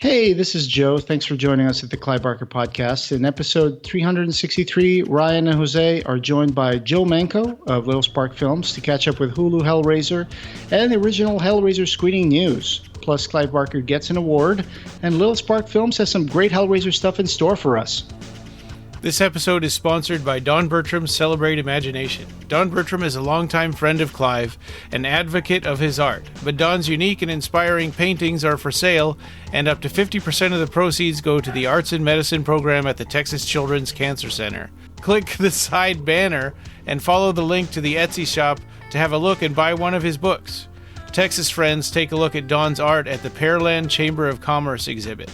Hey, this is Joe. Thanks for joining us at the Clive Barker Podcast. In episode 363, Ryan and Jose are joined by Joe Manco of Little Spark Films to catch up with Hulu Hellraiser and the original Hellraiser screening news. Plus, Clive Barker gets an award, and Little Spark Films has some great Hellraiser stuff in store for us. This episode is sponsored by Don Bertram's Celebrate Imagination. Don Bertram is a longtime friend of Clive, an advocate of his art. But Don's unique and inspiring paintings are for sale, and up to 50% of the proceeds go to the Arts and Medicine program at the Texas Children's Cancer Center. Click the side banner and follow the link to the Etsy shop to have a look and buy one of his books. Texas friends, take a look at Don's art at the Pearland Chamber of Commerce exhibit.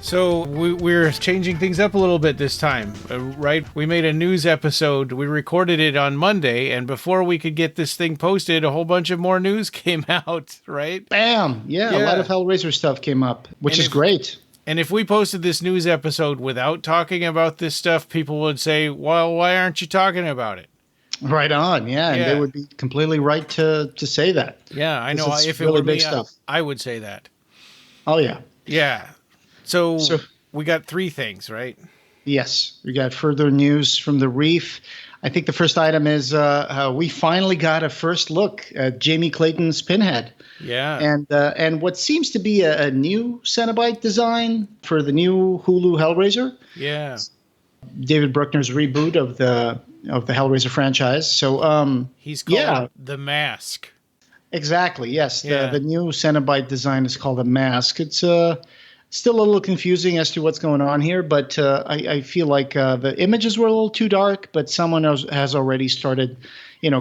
So we're changing things up a little bit this time, right? We made a news episode. We recorded it on Monday, and before we could get this thing posted, a whole bunch of more news came out, right? Bam! Yeah, a lot of Hellraiser stuff came up, which is great. And if we posted this news episode without talking about this stuff, people would say, well, why aren't you talking about it? Right on, yeah, and they would be completely right to say that. Yeah, I know. If really it were big me, stuff. I would say that. Oh, yeah. Yeah. So we got three things, right? Yes. We got further news from the Reef. I think the first item is we finally got a first look at Jamie Clayton's Pinhead. Yeah. And what seems to be a new Cenobite design for the new Hulu Hellraiser. Yeah. David Bruckner's reboot of the Hellraiser franchise. So he's called The Mask. Exactly. Yes. The new Cenobite design is called The Mask. It's still a little confusing as to what's going on here, but I feel like the images were a little too dark, but someone has already started,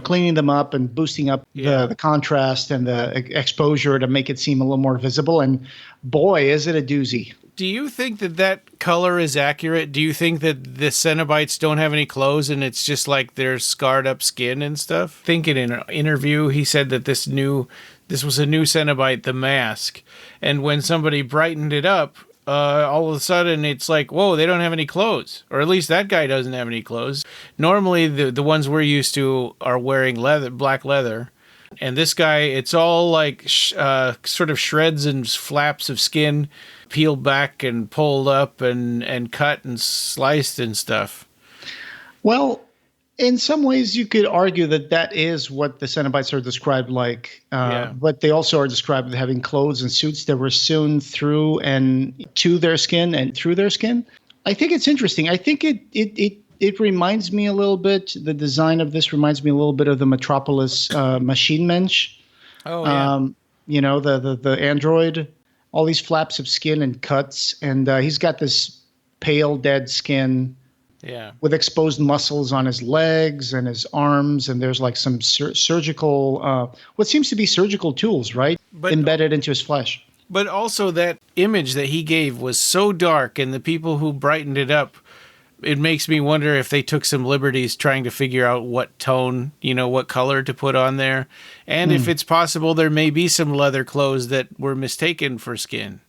cleaning them up and boosting up the contrast and the exposure to make it seem a little more visible. And boy, is it a doozy. Do you think that color is accurate? Do you think that the Cenobites don't have any clothes and it's just like their scarred up skin and stuff? I think in an interview he said that this was a new Cenobite, The Mask. And when somebody brightened it up, all of a sudden it's like, whoa, they don't have any clothes. Or at least that guy doesn't have any clothes. Normally the ones we're used to are wearing black leather. And this guy, it's all like sort of shreds and flaps of skin peeled back and pulled up and cut and sliced and stuff. Well, in some ways, you could argue that is what the Cenobites are described like, but they also are described as having clothes and suits that were sewn through and to their skin and through their skin. I think it's interesting. I think it reminds me a little bit. The design of this reminds me a little bit of the Metropolis Machine Mensch. Oh yeah. The android. All these flaps of skin and cuts, and he's got this pale, dead skin. Yeah. With exposed muscles on his legs and his arms, and there's like some surgical, what seems to be surgical tools, right? Embedded into his flesh. But also that image that he gave was so dark, and the people who brightened it up, it makes me wonder if they took some liberties trying to figure out what tone, what color to put on there. And if it's possible, there may be some leather clothes that were mistaken for skin.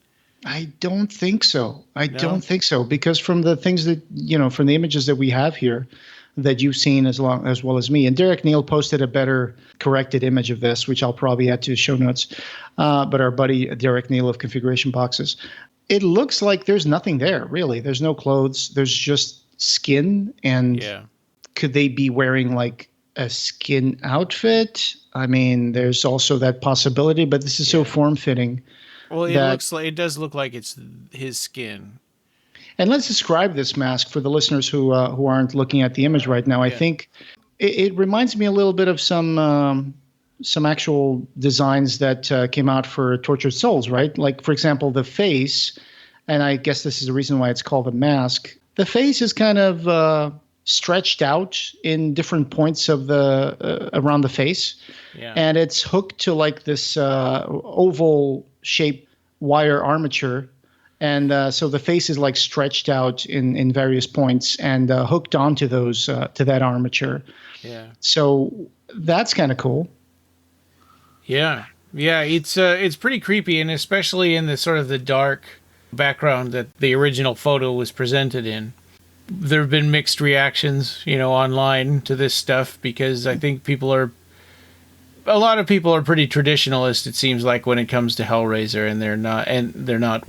I don't think so. Don't think so, because from the things that, from the images that we have here that you've seen as well as me, and Derek Neal posted a better corrected image of this, which I'll probably add to the show notes. But our buddy Derek Neal of Configuration Boxes, it looks like there's nothing there, really. There's no clothes. There's just skin. And could they be wearing like a skin outfit? I mean, there's also that possibility, but this is so form-fitting. Well, it does look like it's his skin. And let's describe this mask for the listeners who aren't looking at the image right now. I think it reminds me a little bit of some actual designs that came out for Tortured Souls, right? Like, for example, the face, and I guess this is the reason why it's called a mask. The face is kind of stretched out in different points of the around the face, and it's hooked to like this oval-shaped wire armature. And so the face is like stretched out in various points and hooked onto those to that armature. Yeah. So that's kind of cool. Yeah. It's pretty creepy, and especially in the sort of the dark background that the original photo was presented in. There have been mixed reactions, online to this stuff, because I think people are a lot of people are pretty traditionalist, it seems like, when it comes to Hellraiser, and they're not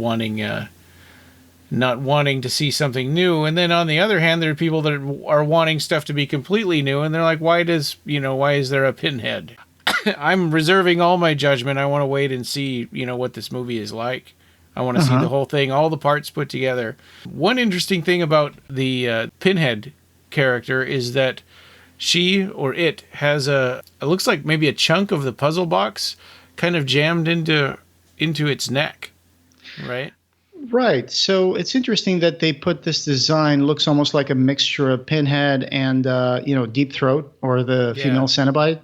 wanting to see something new. And then on the other hand, there are people that are wanting stuff to be completely new, and they're like, why is there a Pinhead? I'm reserving all my judgment. I want to wait and see, what this movie is like. I want to see the whole thing, all the parts put together. One interesting thing about the Pinhead character is that she, or it, has it looks like maybe a chunk of the puzzle box kind of jammed into its neck, right? Right. So it's interesting that they put this design, looks almost like a mixture of Pinhead and, Deep Throat, or the female Cenobite,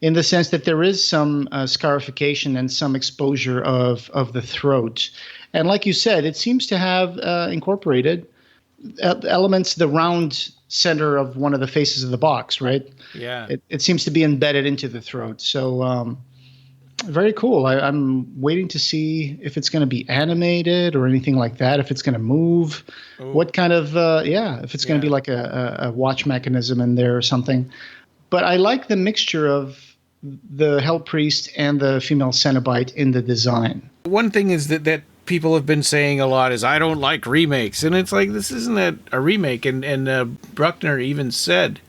in the sense that there is some scarification and some exposure of the throat. And like you said, it seems to have incorporated elements, the round center of one of the faces of the box, right? Yeah. It seems to be embedded into the throat. So very cool. I'm waiting to see if it's going to be animated or anything like that, if it's going to move. Ooh. What kind of, if it's going to be like a watch mechanism in there or something. But I like the mixture of the Hell Priest and the female Cenobite in the design. One thing is that people have been saying a lot is, I don't like remakes. And it's like, this isn't a remake. And Bruckner even said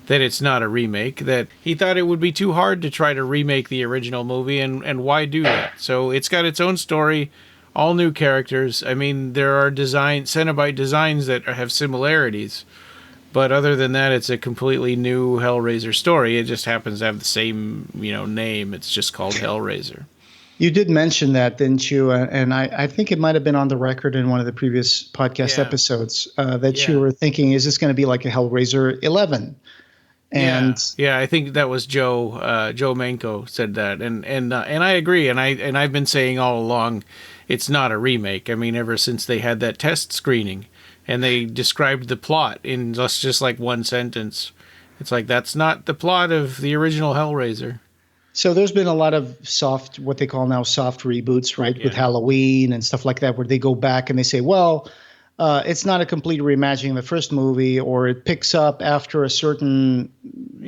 that it's not a remake, that he thought it would be too hard to try to remake the original movie, and why do that? So it's got its own story, all new characters. I mean, there are Cenobite designs that have similarities, but other than that, it's a completely new Hellraiser story. It just happens to have the same, name. It's just called Hellraiser. You did mention that, didn't you? And I think it might have been on the record in one of the previous podcast episodes that you were thinking, is this going to be like a Hellraiser 11? And I think that was Joe Manco said that, and I agree, and I've been saying all along, it's not a remake. I mean, ever since they had that test screening, and they described the plot in just like one sentence, it's like, that's not the plot of the original Hellraiser. So there's been a lot of what they call now soft reboots, right, with Halloween and stuff like that, where they go back and they say, well, it's not a complete reimagining of the first movie, or it picks up after a certain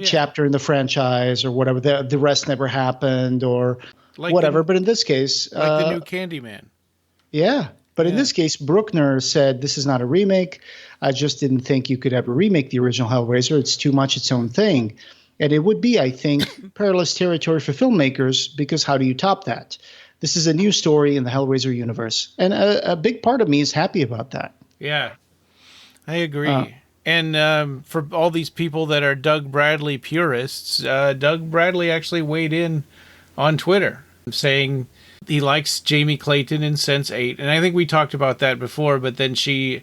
chapter in the franchise, or whatever. The rest never happened, or like whatever. But in this case, like the new Candyman. Yeah. But in this case, Bruckner said, this is not a remake. I just didn't think you could ever remake the original Hellraiser. It's too much its own thing. And it would be, I think, perilous territory for filmmakers, because how do you top that? This is a new story in the Hellraiser universe. And a big part of me is happy about that. Yeah, I agree. And for all these people that are Doug Bradley purists, Doug Bradley actually weighed in on Twitter saying he likes Jamie Clayton in Sense8. And I think we talked about that before, but then she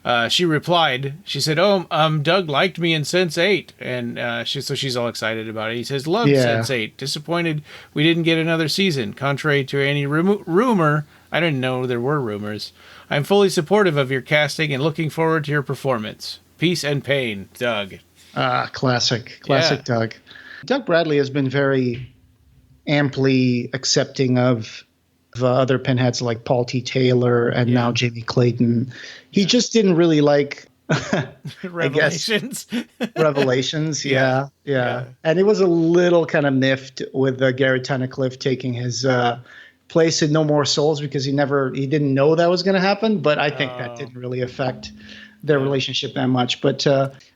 replied. She said, Doug liked me in Sense8. And she's all excited about it. He says, love Sense8. Disappointed we didn't get another season. Contrary to any rumor, I didn't know there were rumors. I'm fully supportive of your casting and looking forward to your performance. Peace and pain, Doug. Classic Doug. Doug Bradley has been very amply accepting of other Pinheads like Paul T. Taylor and now Jamie Clayton. He just didn't really like Revelations. Revelations, yeah. And it was a little kind of miffed with Garrett Tunnicliffe taking his place in No More Souls, because he didn't know that was going to happen. But I think that didn't really affect their relationship that much. But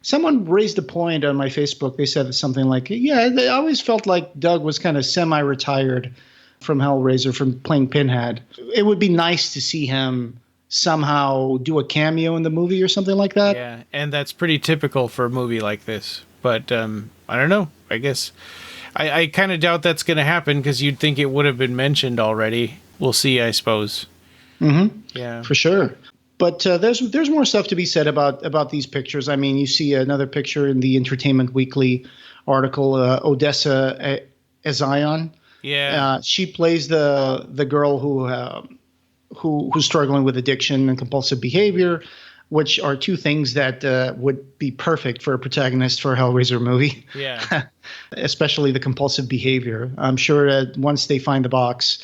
someone raised a point on my Facebook. They said something like, they always felt like Doug was kind of semi-retired from Hellraiser, from playing Pinhead. It would be nice to see him somehow do a cameo in the movie or something like that. Yeah, and that's pretty typical for a movie like this. But I don't know. I guess I kind of doubt that's going to happen, because you'd think it would have been mentioned already. We'll see, I suppose. Mm-hmm. Yeah, for sure. But there's more stuff to be said about these pictures. I mean, you see another picture in the Entertainment Weekly article, Odessa Ezion. Yeah, she plays the girl who's struggling with addiction and compulsive behavior, which are two things that would be perfect for a protagonist for a Hellraiser movie. Yeah, especially the compulsive behavior. I'm sure that once they find the box.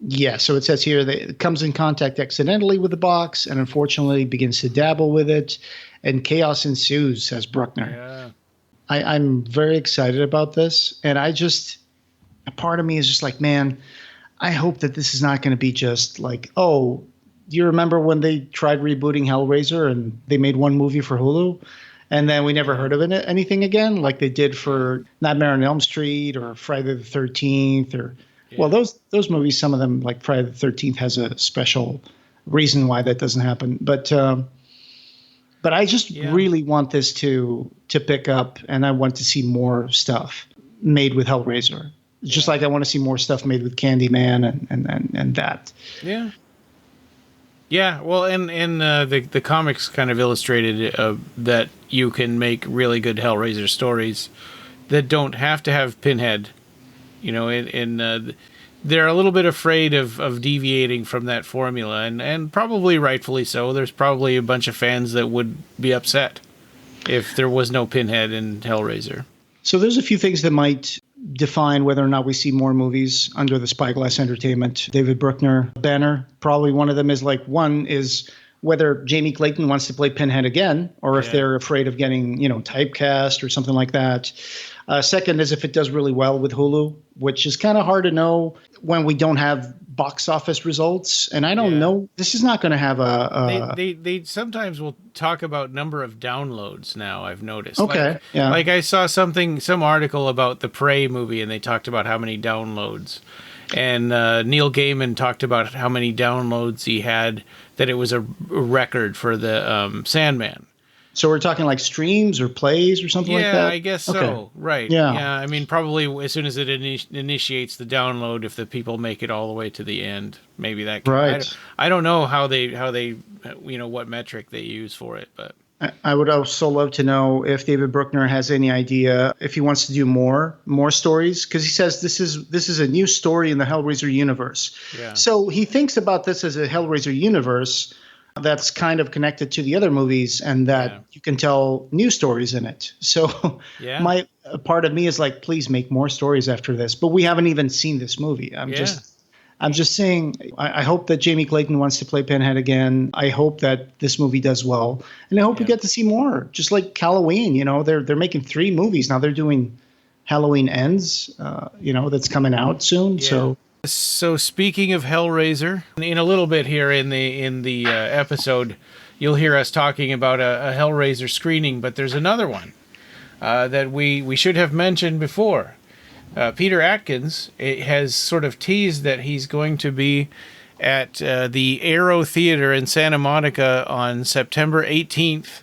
Yeah, so it says here that it comes in contact accidentally with the box and unfortunately begins to dabble with it, and chaos ensues, says Bruckner. Yeah. I'm very excited about this, and I just a part of me is just like, man, I hope that this is not going to be just like, oh, do you remember when they tried rebooting Hellraiser and they made one movie for Hulu? And then we never heard of anything again, like they did for Nightmare on Elm Street or Friday the 13th well, those movies, some of them, like Friday the 13th, has a special reason why that doesn't happen. But I just really want this to pick up, and I want to see more stuff made with Hellraiser. Just like I want to see more stuff made with Candyman and that. Yeah. Yeah, well, and the comics kind of illustrated that you can make really good Hellraiser stories that don't have to have Pinhead. You know, they're a little bit afraid of deviating from that formula, and probably rightfully so. There's probably a bunch of fans that would be upset if there was no Pinhead in Hellraiser. So there's a few things that might define whether or not we see more movies under the Spyglass Entertainment David Bruckner banner. Probably one of them is one is whether Jamie Clayton wants to play Pinhead again, or if they're afraid of getting, typecast or something like that. Second is if it does really well with Hulu, which is kind of hard to know when we don't have box office results. And I don't know. This is not going to have They sometimes will talk about number of downloads now, I've noticed. Okay. Like I saw some article about the Prey movie, and they talked about how many downloads. And Neil Gaiman talked about how many downloads he had, that it was a record for the Sandman. So we're talking like streams or plays or something like that? Yeah, I guess so. Okay. Right. Yeah. I mean, probably as soon as it initiates the download, if the people make it all the way to the end, maybe that can... Right. I don't know how they what metric they use for it, but... I would also love to know if David Bruckner has any idea if he wants to do more stories, because he says this is a new story in the Hellraiser universe. Yeah. So he thinks about this as a Hellraiser universe that's kind of connected to the other movies, and that you can tell new stories in it. So my part of me is like, please make more stories after this. But we haven't even seen this movie. I'm just saying, I hope that Jamie Clayton wants to play Pinhead again. I hope that this movie does well. And I hope we get to see more. Just like Halloween, they're making 3 movies. Now they're doing Halloween Ends, that's coming out soon. Yeah. So speaking of Hellraiser, in a little bit here in the episode, you'll hear us talking about a Hellraiser screening, but there's another one that we should have mentioned before. Peter Atkins has sort of teased that he's going to be at the Aero Theater in Santa Monica on September 18th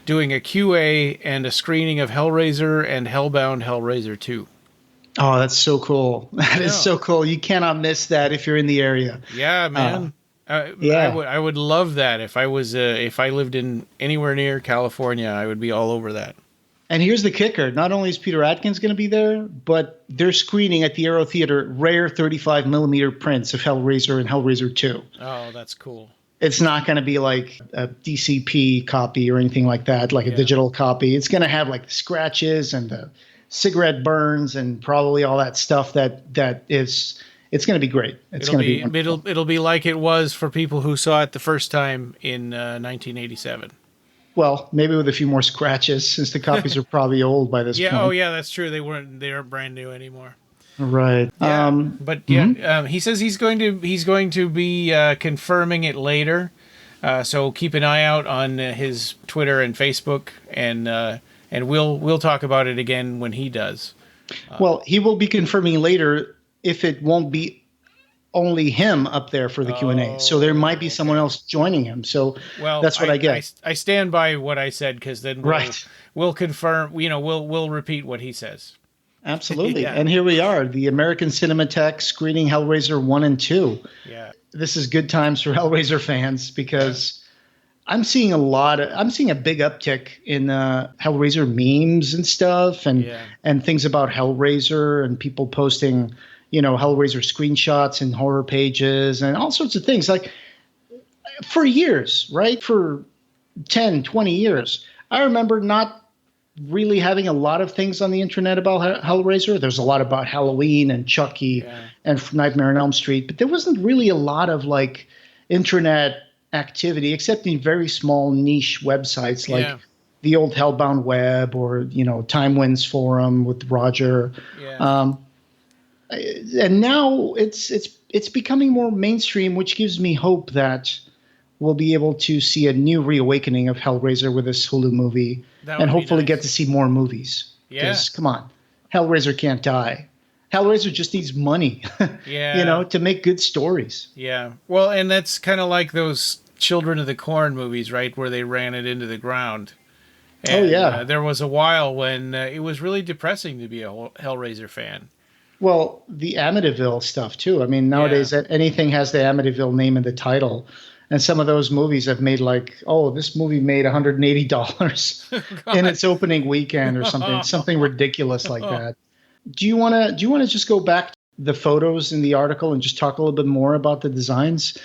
doing a QA and a screening of Hellraiser and Hellbound Hellraiser 2. Oh, that's so cool. That is so cool. You cannot miss that if you're in the area. Yeah, man. I would love that. If I lived in anywhere near California, I would be all over that. And here's the kicker. Not only is Peter Atkins going to be there, but they're screening at the Aero Theater rare 35 millimeter prints of Hellraiser and Hellraiser 2. Oh, that's cool. It's not going to be like a DCP copy or anything like that, like a digital copy. It's going to have like the scratches and the cigarette burns and probably all that stuff that is... It's going to be great. It'll be like it was for people who saw it the first time in 1987. Well, maybe with a few more scratches, since the copies are probably old by this point. Oh yeah, that's true. They aren't brand new anymore. Right. Yeah. He says he's going to be confirming it later. So keep an eye out on his Twitter and Facebook, and we'll talk about it again when he does. Well, he will be confirming later if it won't be only him up there for the Q&A. So there might be someone else joining him. So that's what I get. I stand by what I said, because then we'll confirm, we'll repeat what he says. Absolutely. And here we are, the American Cinematheque screening Hellraiser 1 and 2. Yeah. This is good times for Hellraiser fans, because I'm seeing a big uptick in Hellraiser memes and stuff, and things about Hellraiser, and people posting Hellraiser screenshots and horror pages and all sorts of things. Like, for years, right? For 10, 20 years, I remember not really having a lot of things on the internet about Hellraiser. There's a lot about Halloween and Chucky and Nightmare on Elm Street, but there wasn't really a lot of like internet activity, except in very small niche websites like the old Hellbound Web or, Time Wins Forum with Roger. And now it's becoming more mainstream, which gives me hope that we'll be able to see a new reawakening of Hellraiser with this Hulu movie, and hopefully get to see more movies. Yeah. Because come on, Hellraiser can't die. Hellraiser just needs money, to make good stories. Yeah. Well, and that's kind of like those Children of the Corn movies, right, where they ran it into the ground. And, there was a while when it was really depressing to be a Hellraiser fan. Well, the Amityville stuff too. I mean, nowadays anything has the Amityville name in the title. And some of those movies have made this movie made $180 in its opening weekend or something ridiculous like that. Do you want to just go back to the photos in the article and just talk a little bit more about the designs?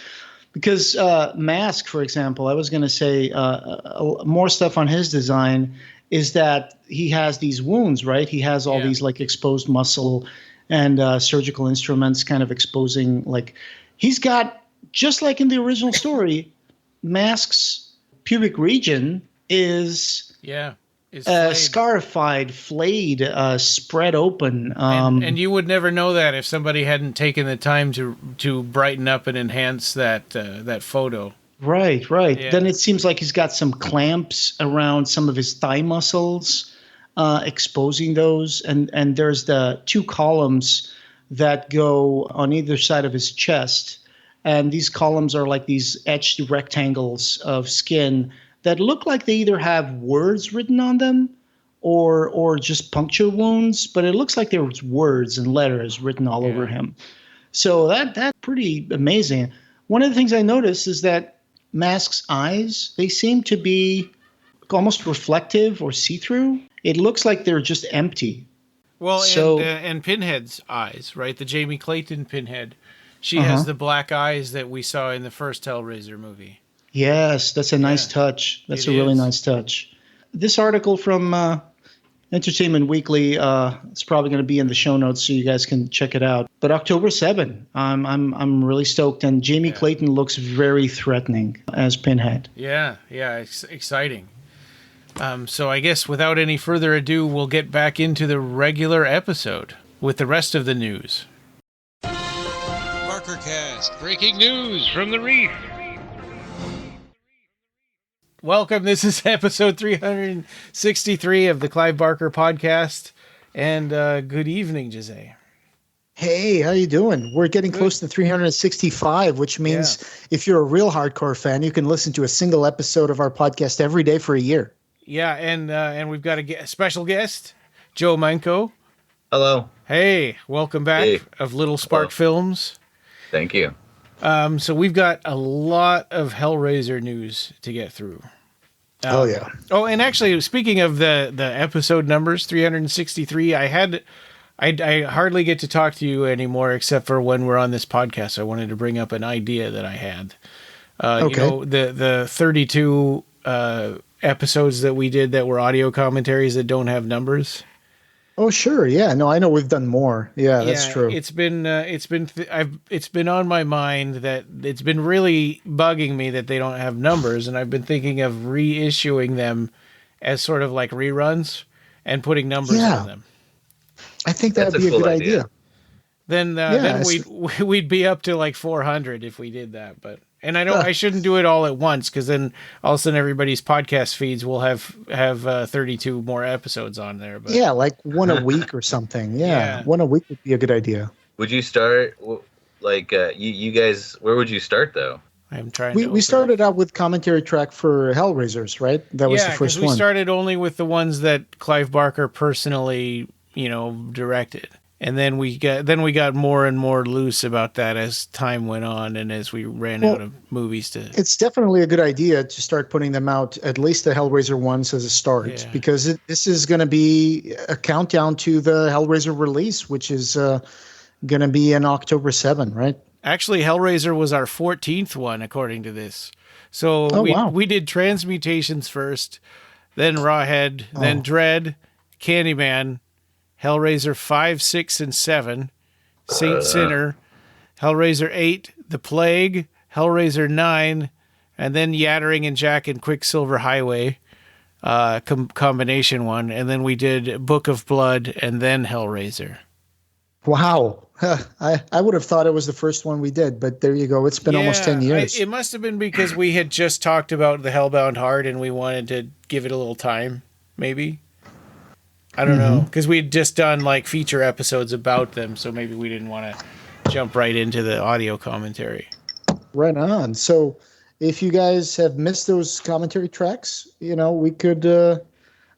Because Mask, for example, I was going to say more stuff on his design is that he has these wounds, right? He has all these exposed muscle and surgical instruments kind of exposing, he's got, just like in the original story, Mask's pubic region is scarified, flayed, spread open. And you would never know that if somebody hadn't taken the time to brighten up and enhance that photo. Right. Yeah. Then it seems like he's got some clamps around some of his thigh muscles, exposing those. And there's the 2 columns that go on either side of his chest. And these columns are like these etched rectangles of skin that look like they either have words written on them or just puncture wounds, but it looks like there's words and letters written all over him. So that's pretty amazing. One of the things I noticed is that Mask's eyes, they seem to be almost reflective or see-through. It looks like they're just empty. Well, and Pinhead's eyes, right? The Jamie Clayton Pinhead. She has the black eyes that we saw in the first Hellraiser movie. Yes, that's a nice touch. That's a really nice touch. This article from Entertainment Weekly, it's probably going to be in the show notes so you guys can check it out. But October 7, I'm really stoked, and Jamie Clayton looks very threatening as Pinhead. Yeah, exciting. So I guess without any further ado, we'll get back into the regular episode with the rest of the news. Barkercast, breaking news from the Reef. Welcome. This is episode 363 of the Clive Barker Podcast. And good evening, Jose. Hey, how you doing? We're getting close to 365, which means if you're a real hardcore fan, you can listen to a single episode of our podcast every day for a year. Yeah, and we've got a special guest, Joe Manco. Hello. Hey, welcome back of Little Spark Films. Thank you. So we've got a lot of Hellraiser news to get through. Oh, yeah. Oh, and actually, speaking of the episode numbers, 363, I hardly get to talk to you anymore except for when we're on this podcast. I wanted to bring up an idea that I had. The 32 episodes that we did that were audio commentaries that don't have numbers. Oh, sure. Yeah. No, I know we've done more. Yeah, that's true. It's been on my mind that it's been really bugging me that they don't have numbers, and I've been thinking of reissuing them as sort of like reruns and putting numbers on them. I think that'd be a good idea. Then we'd be up to like 400 if we did that, but. And I shouldn't do it all at once, because then all of a sudden everybody's podcast feeds will have 32 more episodes on there. But. Yeah, like one a week or something. Yeah, one a week would be a good idea. Would you start, you guys, where would you start, though? I'm trying we started out with commentary track for Hellraisers, right? That was the first one. We started only with the ones that Clive Barker personally, directed. And then we got more and more loose about that as time went on and as we ran out of movies to. It's definitely a good idea to start putting them out, at least the Hellraiser ones as a start, because this is going to be a countdown to the Hellraiser release, which is going to be in October 7, right? Actually, Hellraiser was our 14th one, according to this. So we did Transmutations first, then Rawhead, then Dread, Candyman, Hellraiser 5, 6, and 7, Saint Sinner, Hellraiser 8, The Plague, Hellraiser 9, and then Yattering and Jack and Quicksilver Highway, combination one, and then we did Book of Blood and then Hellraiser. Wow. I would have thought it was the first one we did, but there you go. It's been almost 10 years. It must have been because we had just talked about the Hellbound Heart and we wanted to give it a little time, maybe. I don't know, because we had just done like feature episodes about them, so maybe we didn't want to jump right into the audio commentary. Right on. So if you guys have missed those commentary tracks, we could...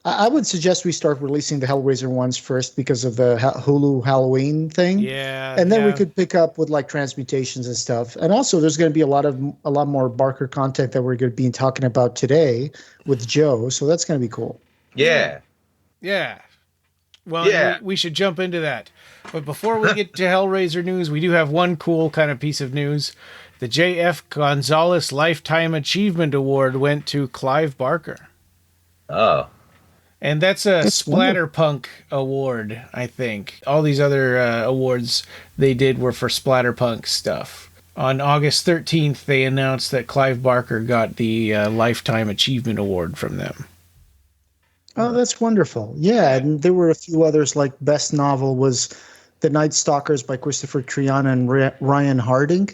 I would suggest we start releasing the Hellraiser ones first because of the Hulu Halloween thing. Yeah. And then we could pick up with like transmutations and stuff. And also there's going to be a lot more Barker content that we're going to be talking about today with Joe. So that's going to be cool. Yeah. Yeah. Well, we should jump into that. But before we get to Hellraiser news, we do have one cool kind of piece of news. The J.F. Gonzalez Lifetime Achievement Award went to Clive Barker. Oh. And that's a Splatterpunk award, I think. All these other awards they did were for Splatterpunk stuff. On August 13th, they announced that Clive Barker got the Lifetime Achievement Award from them. Oh, that's wonderful. Yeah, and there were a few others, like Best Novel was The Night Stalkers by Christopher Triana and Ryan Harding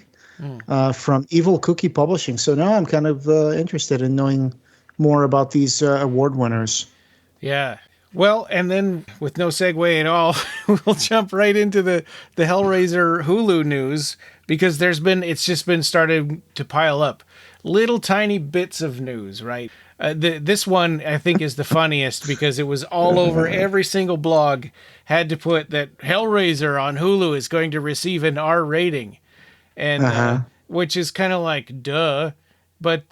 from Evil Cookie Publishing. So now I'm kind of interested in knowing more about these award winners. Yeah. Well, and then with no segue at all, we'll jump right into the Hellraiser Hulu news because it's just been started to pile up. Little tiny bits of news, right? This one, I think, is the funniest because it was all over. Every single blog had to put that Hellraiser on Hulu is going to receive an R rating, and which is kind of like, duh. But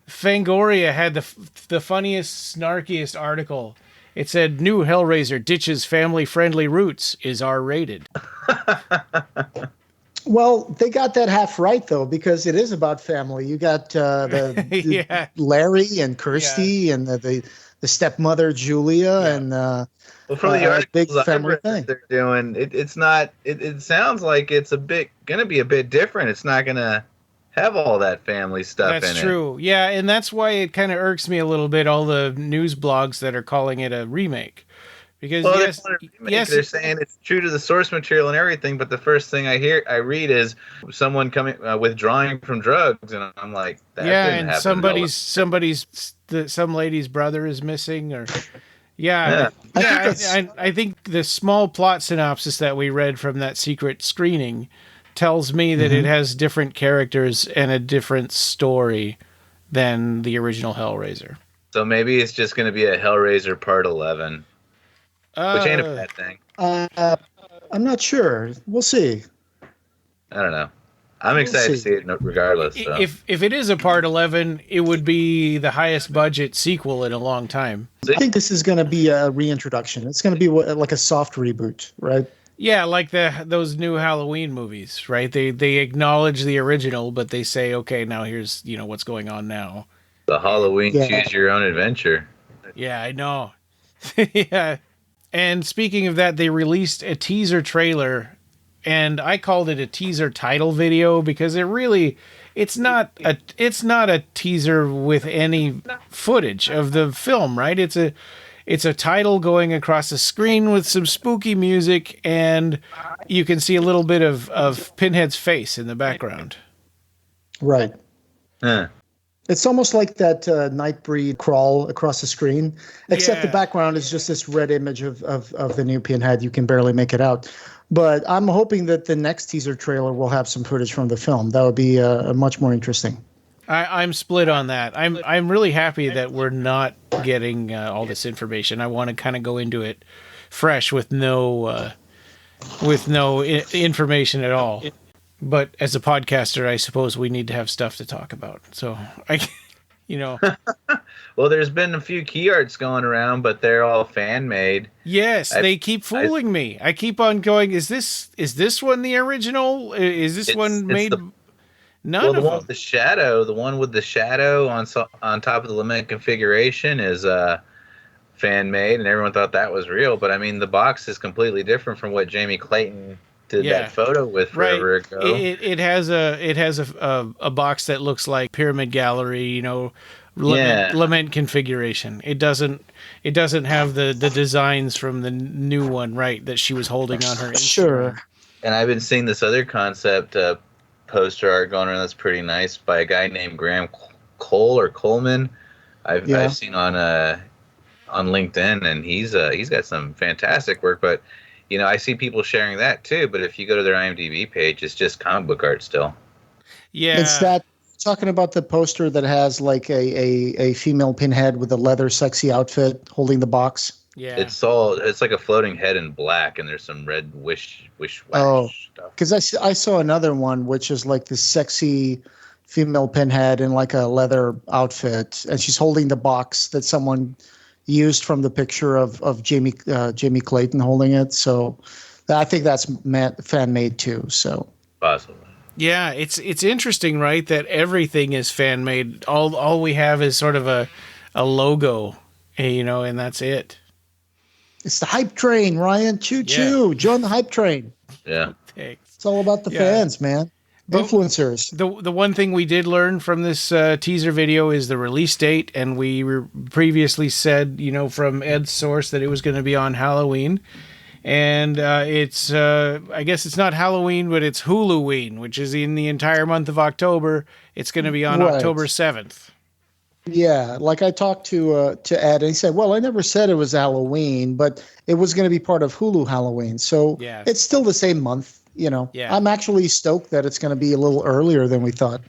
Fangoria had the funniest, snarkiest article. It said, "New Hellraiser ditches family-friendly roots, is R-rated." Well, they got that half right, though, because it is about family. You got the Larry and Kirsty and the stepmother, Julia, and well, from the articles big family thing they're doing, it's not. It sounds like it's gonna be a bit different. It's not gonna have all that family stuff in it. That's true. Yeah, and that's why it kind of irks me a little bit, all the news blogs that are calling it a remake. Because they're saying it's true to the source material and everything, but the first thing I read is someone coming withdrawing from drugs, and I'm like, that didn't happen. some lady's brother is missing, or I think the small plot synopsis that we read from that secret screening tells me that it has different characters and a different story than the original Hellraiser. So maybe it's just going to be a Hellraiser Part 11. Which ain't a bad thing. I'm not sure. We'll see. I don't know. I'm excited to see it regardless. So. If it is a Part 11, it would be the highest budget sequel in a long time. I think this is going to be a reintroduction. It's going to be like a soft reboot, right? Yeah, like those new Halloween movies, right? They acknowledge the original, but they say, okay, now here's what's going on now. The Halloween Choose Your Own Adventure. Yeah, I know. Yeah. And speaking of that, they released a teaser trailer, and I called it a teaser title video because it's not a teaser with any footage of the film, right? It's a title going across the screen with some spooky music, and you can see a little bit of Pinhead's face in the background. Right. Huh. It's almost like that Nightbreed crawl across the screen, except the background is just this red image of the new Pinhead. You can barely make it out. But I'm hoping that the next teaser trailer will have some footage from the film. That would be much more interesting. I'm split on that. I'm really happy that we're not getting all this information. I want to kind of go into it fresh with no information at all. But as a podcaster, I suppose we need to have stuff to talk about. So Well, there's been a few key arts going around, but they're all fan made. Yes, they keep fooling me. I keep on going. Is this one the original? Is this one made? None of them. One with the shadow, the one with the shadow on top of the limit configuration is fan made, and everyone thought that was real. But I mean, the box is completely different from what Jamie Clayton did that photo with forever ago. It has a box that looks like Pyramid Gallery, lament configuration. It doesn't have the designs from the new one, right, that she was holding on her Instagram. Sure. And I've been seeing this other concept poster art going around that's pretty nice by a guy named Graham Cole or Coleman. I've seen on LinkedIn, and he's got some fantastic work. But I see people sharing that too. But if you go to their IMDb page, it's just comic book art still. Yeah, it's that talking about the poster that has like a female Pinhead with a leather sexy outfit holding the box. Yeah, it's like a floating head in black, and there's some red wish stuff. Because I saw another one which is like this sexy female Pinhead in like a leather outfit, and she's holding the box that someone used from the picture of Jamie Clayton holding it. So I think that's fan made too. So possibly. Yeah, it's interesting, right? That everything is fan made. All we have is sort of a logo, and that's it. It's the hype train, Ryan. Choo choo. Yeah. Join the hype train. Yeah. It's all about the fans, man. Influencers. The one thing we did learn from this teaser video is the release date, and we previously said, from Ed's source that it was going to be on Halloween. And it's I guess it's not Halloween, but it's Huluween, which is in the entire month of October. It's going to be on October 7th. Yeah, like I talked to Ed, and he said, well, I never said it was Halloween, but it was going to be part of Hulu Halloween. So it's still the same month, Yeah. I'm actually stoked that it's going to be a little earlier than we thought.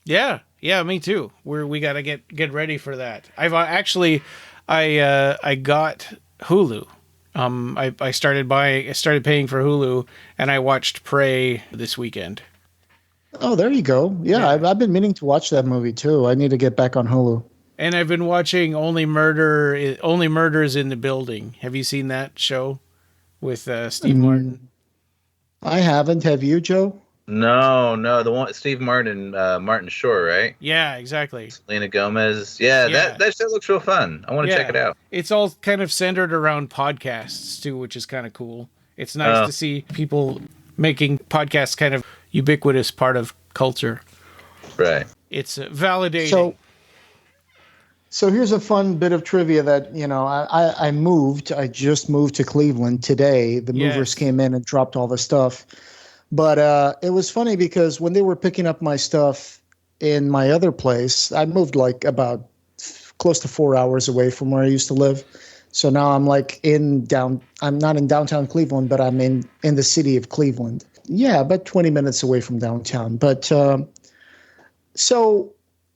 Yeah, me too. We got to get ready for that. I've actually I got Hulu. I started paying for Hulu, and I watched Prey this weekend. Oh, there you go. Yeah. I've been meaning to watch that movie too. I need to get back on Hulu. And I've been watching Only Murders in the Building. Have you seen that show with Steve Martin? I haven't. Have you, Joe? No. The one Steve Martin, Martin Short, right? Yeah, exactly. Selena Gomez. Yeah. That shit looks real fun. I want to check it out. It's all kind of centered around podcasts too, which is kind of cool. It's nice to see people making podcasts kind of ubiquitous part of culture. Right. It's validating. So here's a fun bit of trivia that, I just moved to Cleveland today. The movers came in and dropped all the stuff. But it was funny because when they were picking up my stuff in my other place, I moved like about close to 4 hours away from where I used to live. So now I'm like I'm not in downtown Cleveland, but I'm in the city of Cleveland. Yeah, about 20 minutes away from downtown. But so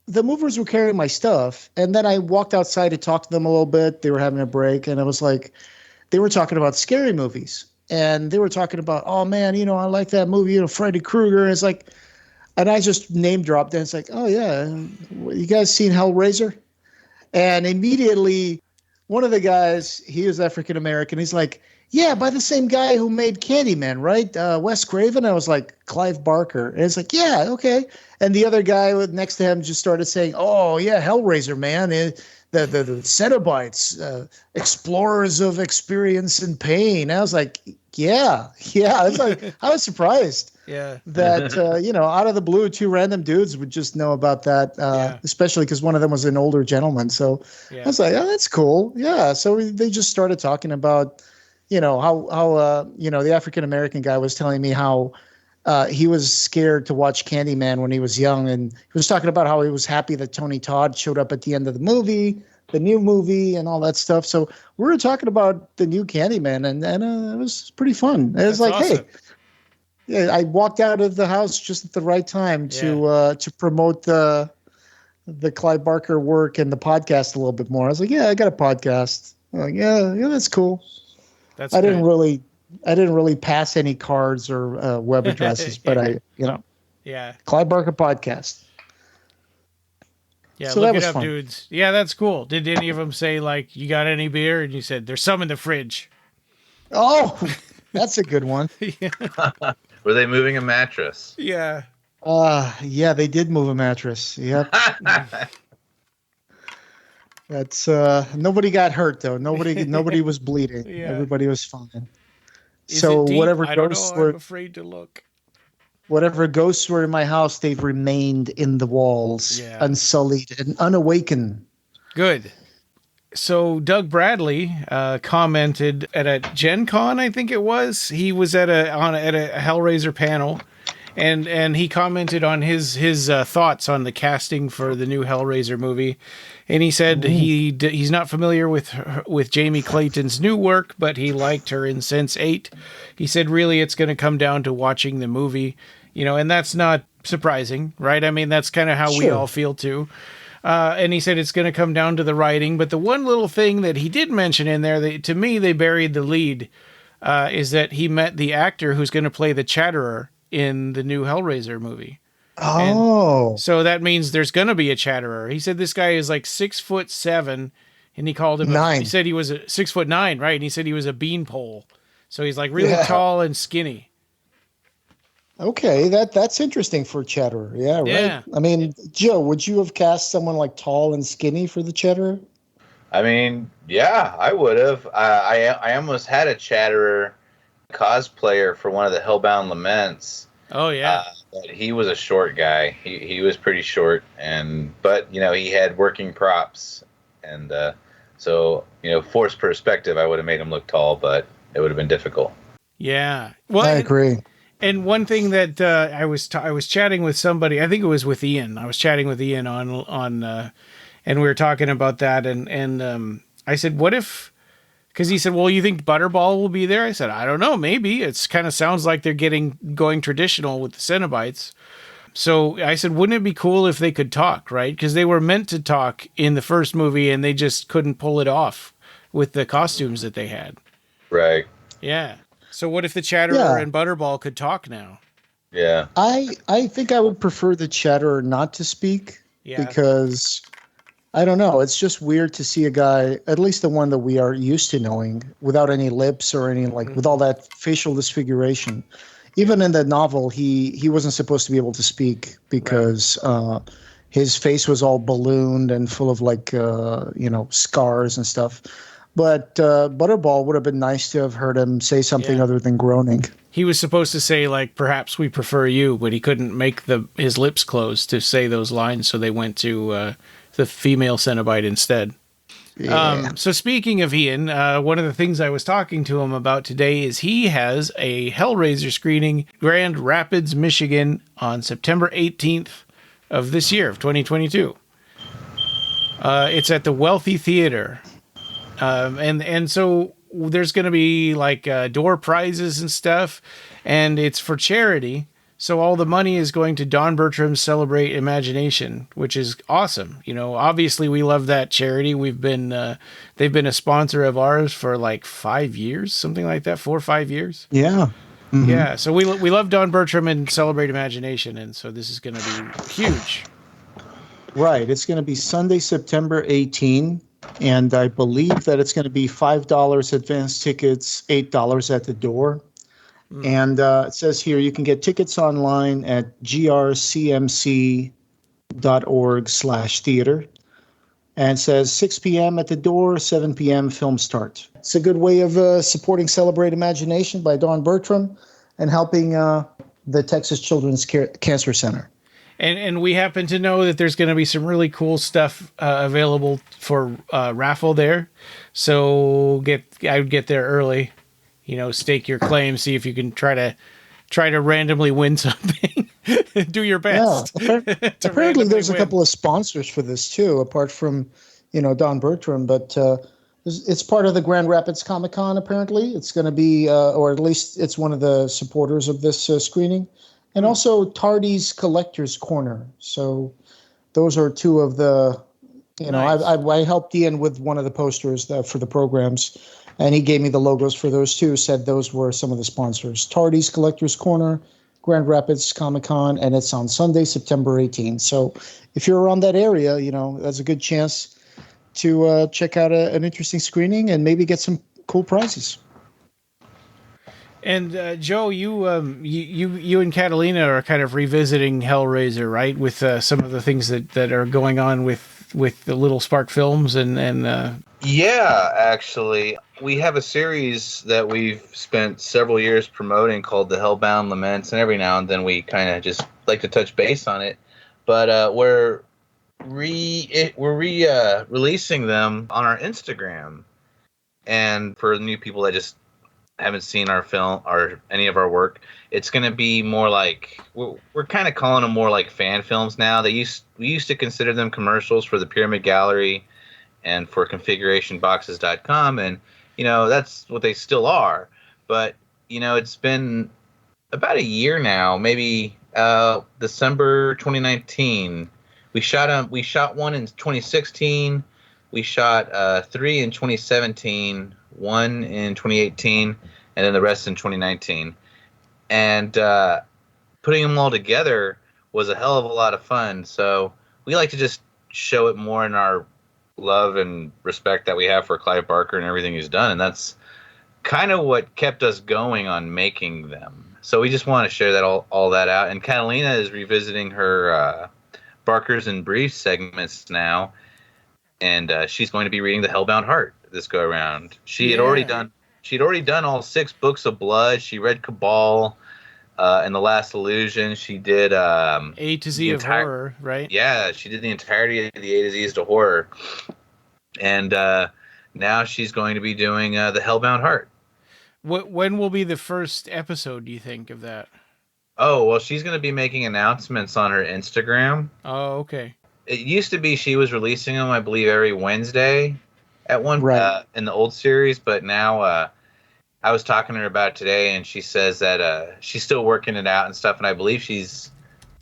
the movers were carrying my stuff, and then I walked outside to talk to them a little bit. They were having a break, and it was like they were talking about scary movies. And they were talking about, oh, man, I like that movie, Freddy Krueger. And it's like, and I just name dropped, and it's like, oh, yeah, you guys seen Hellraiser? And immediately one of the guys, he was African-American, he's like, yeah, by the same guy who made Candyman, right? Wes Craven. I was like, Clive Barker. And it's like, yeah, okay. And the other guy next to him just started saying, oh, yeah, Hellraiser, man. The Cenobites, explorers of experience and pain. I was like, yeah. It's like, I was surprised that, out of the blue, two random dudes would just know about that, especially because one of them was an older gentleman. So I was like, oh, that's cool. Yeah. So they just started talking about, how the African-American guy was telling me how he was scared to watch Candyman when he was young. And he was talking about how he was happy that Tony Todd showed up at the end of the movie, the new movie, and all that stuff. So we were talking about the new Candyman, and it was pretty fun. It was like, awesome. Hey, I walked out of the house just at the right time to promote the Clive Barker work and the podcast a little bit more. I was like, yeah, I got a podcast. I'm like, yeah, that's cool. I didn't really pass any cards or web addresses, but Clive Barker Podcast. Yeah, so look it up, fun. Dudes. Yeah, that's cool. Did any of them say, like, you got any beer? And you said, there's some in the fridge. Oh, that's a good one. Were they moving a mattress? Yeah. Yeah, they did move a mattress. Yep. That's nobody got hurt though. Nobody was bleeding. Yeah. Everybody was fine. Is so whatever I don't know. I'm afraid to look. whatever ghosts were in my house, they've remained in the walls, unsullied and unawakened. Good. So Doug Bradley commented at a Gen Con, I think it was. He was at a Hellraiser panel, and he commented on his thoughts on the casting for the new Hellraiser movie. And he said he's not familiar with Jamie Clayton's new work, but he liked her in Sense8. He said really it's going to come down to watching the movie, and that's not surprising, right? I mean, that's kind of how we all feel too. And he said it's going to come down to the writing. But the one little thing that he did mention in there, to me, they buried the lead, is that he met the actor who's going to play the Chatterer in the new Hellraiser movie. Oh. And so that means there's going to be a Chatterer. He said this guy is like 6'7", and he called him 9. He said he was 6'9", right? And he said he was a beanpole. So he's like really tall and skinny. Okay, that's interesting for Chatterer. Yeah, right. Yeah. I mean, Joe, would you have cast someone like tall and skinny for the Chatterer? I mean, yeah, I would have. I almost had a Chatterer cosplayer for one of the Hellbound Laments. Oh yeah. But he was a short guy. He was pretty short, but he had working props, and so forced perspective, I would have made him look tall, but it would have been difficult. Yeah. Well, I agree. And one thing that I was chatting with somebody, I think it was with Ian. I was chatting with Ian on and we were talking about that, and I said, what if? Because he said, well, you think Butterball will be there? I said, I don't know, maybe. It's kind of sounds like they're going traditional with the Cenobites. So I said, wouldn't it be cool if they could talk, right? Because they were meant to talk in the first movie, and they just couldn't pull it off with the costumes that they had. Right. Yeah. So what if the Chatterer and Butterball could talk now? Yeah. I think I would prefer the Chatterer not to speak because I don't know. It's just weird to see a guy, at least the one that we are used to knowing, without any lips or any with all that facial disfiguration. Even in the novel, he wasn't supposed to be able to speak because his face was all ballooned and full of scars and stuff. But Butterball would have been nice to have heard him say something other than groaning. He was supposed to say, perhaps we prefer you, but he couldn't make his lips close to say those lines, so they went to the female Cenobite instead. Yeah. So speaking of Ian, one of the things I was talking to him about today is he has a Hellraiser screening, Grand Rapids, Michigan, on September 18th of this year, of 2022. It's at the Wealthy Theater. And so there's going to be door prizes and stuff, and it's for charity. So all the money is going to Don Bertram's Celebrate Imagination, which is awesome. Obviously we love that charity. They've been a sponsor of ours for 5 years, something like that, 4 or 5 years. Yeah. Mm-hmm. Yeah. So we love Don Bertram and Celebrate Imagination. And so this is going to be huge. Right. It's going to be Sunday, September 18. And I believe that it's going to be $5 advance tickets, $8 at the door. And it says here you can get tickets online at grcmc.org/theater. And it says 6 p.m. at the door, 7 p.m. film start. It's a good way of supporting Celebrate Imagination by Don Bertram and helping the Texas Children's Cancer Center. And we happen to know that there's going to be some really cool stuff available for raffle there. So I would get there early, stake your claim, see if you can try to randomly win something. Do your best. Yeah. Apparently there's a couple of sponsors for this too, apart from, Don Bertram, but it's part of the Grand Rapids Comic-Con. Apparently it's going to be, or at least it's one of the supporters of this screening. And also Tardy's Collector's Corner. So those are two of the, nice. I helped Ian with one of the posters for the programs, and he gave me the logos for those two, said those were some of the sponsors. Tardy's Collector's Corner, Grand Rapids Comic-Con, and it's on Sunday, September 18th. So if you're around that area, that's a good chance to check out an interesting screening and maybe get some cool prizes. And Joe, you and Catalina are kind of revisiting Hellraiser, right? With some of the things that are going on with the Little Spark Films and Yeah, actually, we have a series that we've spent several years promoting called the Hellbound Laments, and every now and then we kind of just like to touch base on it. But we're releasing them on our Instagram, and for new people that just haven't seen our film or any of our work, it's going to be more like we're kind of calling them more like fan films now. We used to consider them commercials for the Pyramid Gallery and for configurationboxes.com, and that's what they still are. But it's been about a year now, maybe December 2019. We shot one in 2016. We shot 3 in 2017, 1 in 2018, and then the rest in 2019. And putting them all together was a hell of a lot of fun. So we like to just show it more in our love and respect that we have for Clive Barker and everything he's done. And that's kind of what kept us going on making them. So we just want to share that all that out. And Catalina is revisiting her Barkers and Briefs segments now. And she's going to be reading the Hellbound Heart this go around. She'd already done all 6 books of Blood. She read Cabal and The Last Illusion. She did A to Z of horror, right? Yeah, she did the entirety of the A to Z's to horror. And now she's going to be doing the Hellbound Heart. When will be the first episode, do you think, of that? Oh, well, she's going to be making announcements on her Instagram. Oh, okay. It used to be she was releasing them, I believe, every Wednesday at one in the old series, but now I was talking to her about it today, and she says that she's still working it out and stuff, and I believe she's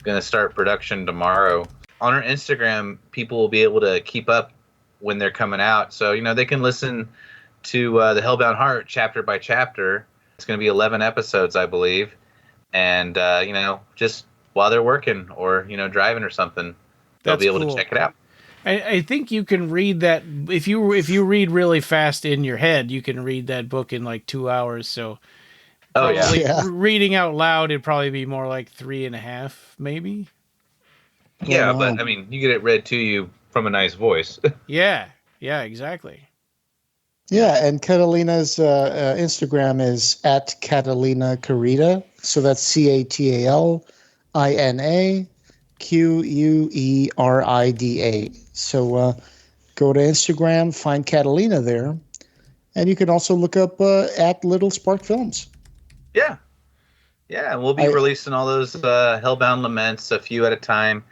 going to start production tomorrow. On her Instagram, people will be able to keep up when they're coming out, so they can listen to the Hellbound Heart chapter by chapter. It's going to be 11 episodes, I believe, and just while they're working or driving or something. They'll be able to check it out. I think you can read that if you read really fast in your head, you can read that book in like 2 hours. So, reading out loud, it'd probably be more like 3.5, maybe. Yeah, but I mean, you get it read to you from a nice voice. Yeah, exactly. Yeah, and Catalina's Instagram is at Catalina Querida. So that's CATALINA. Querida. So go to Instagram, find Catalina there, and you can also look up at Little Spark Films. Yeah, and we'll be releasing all those Hellbound Laments a few at a time,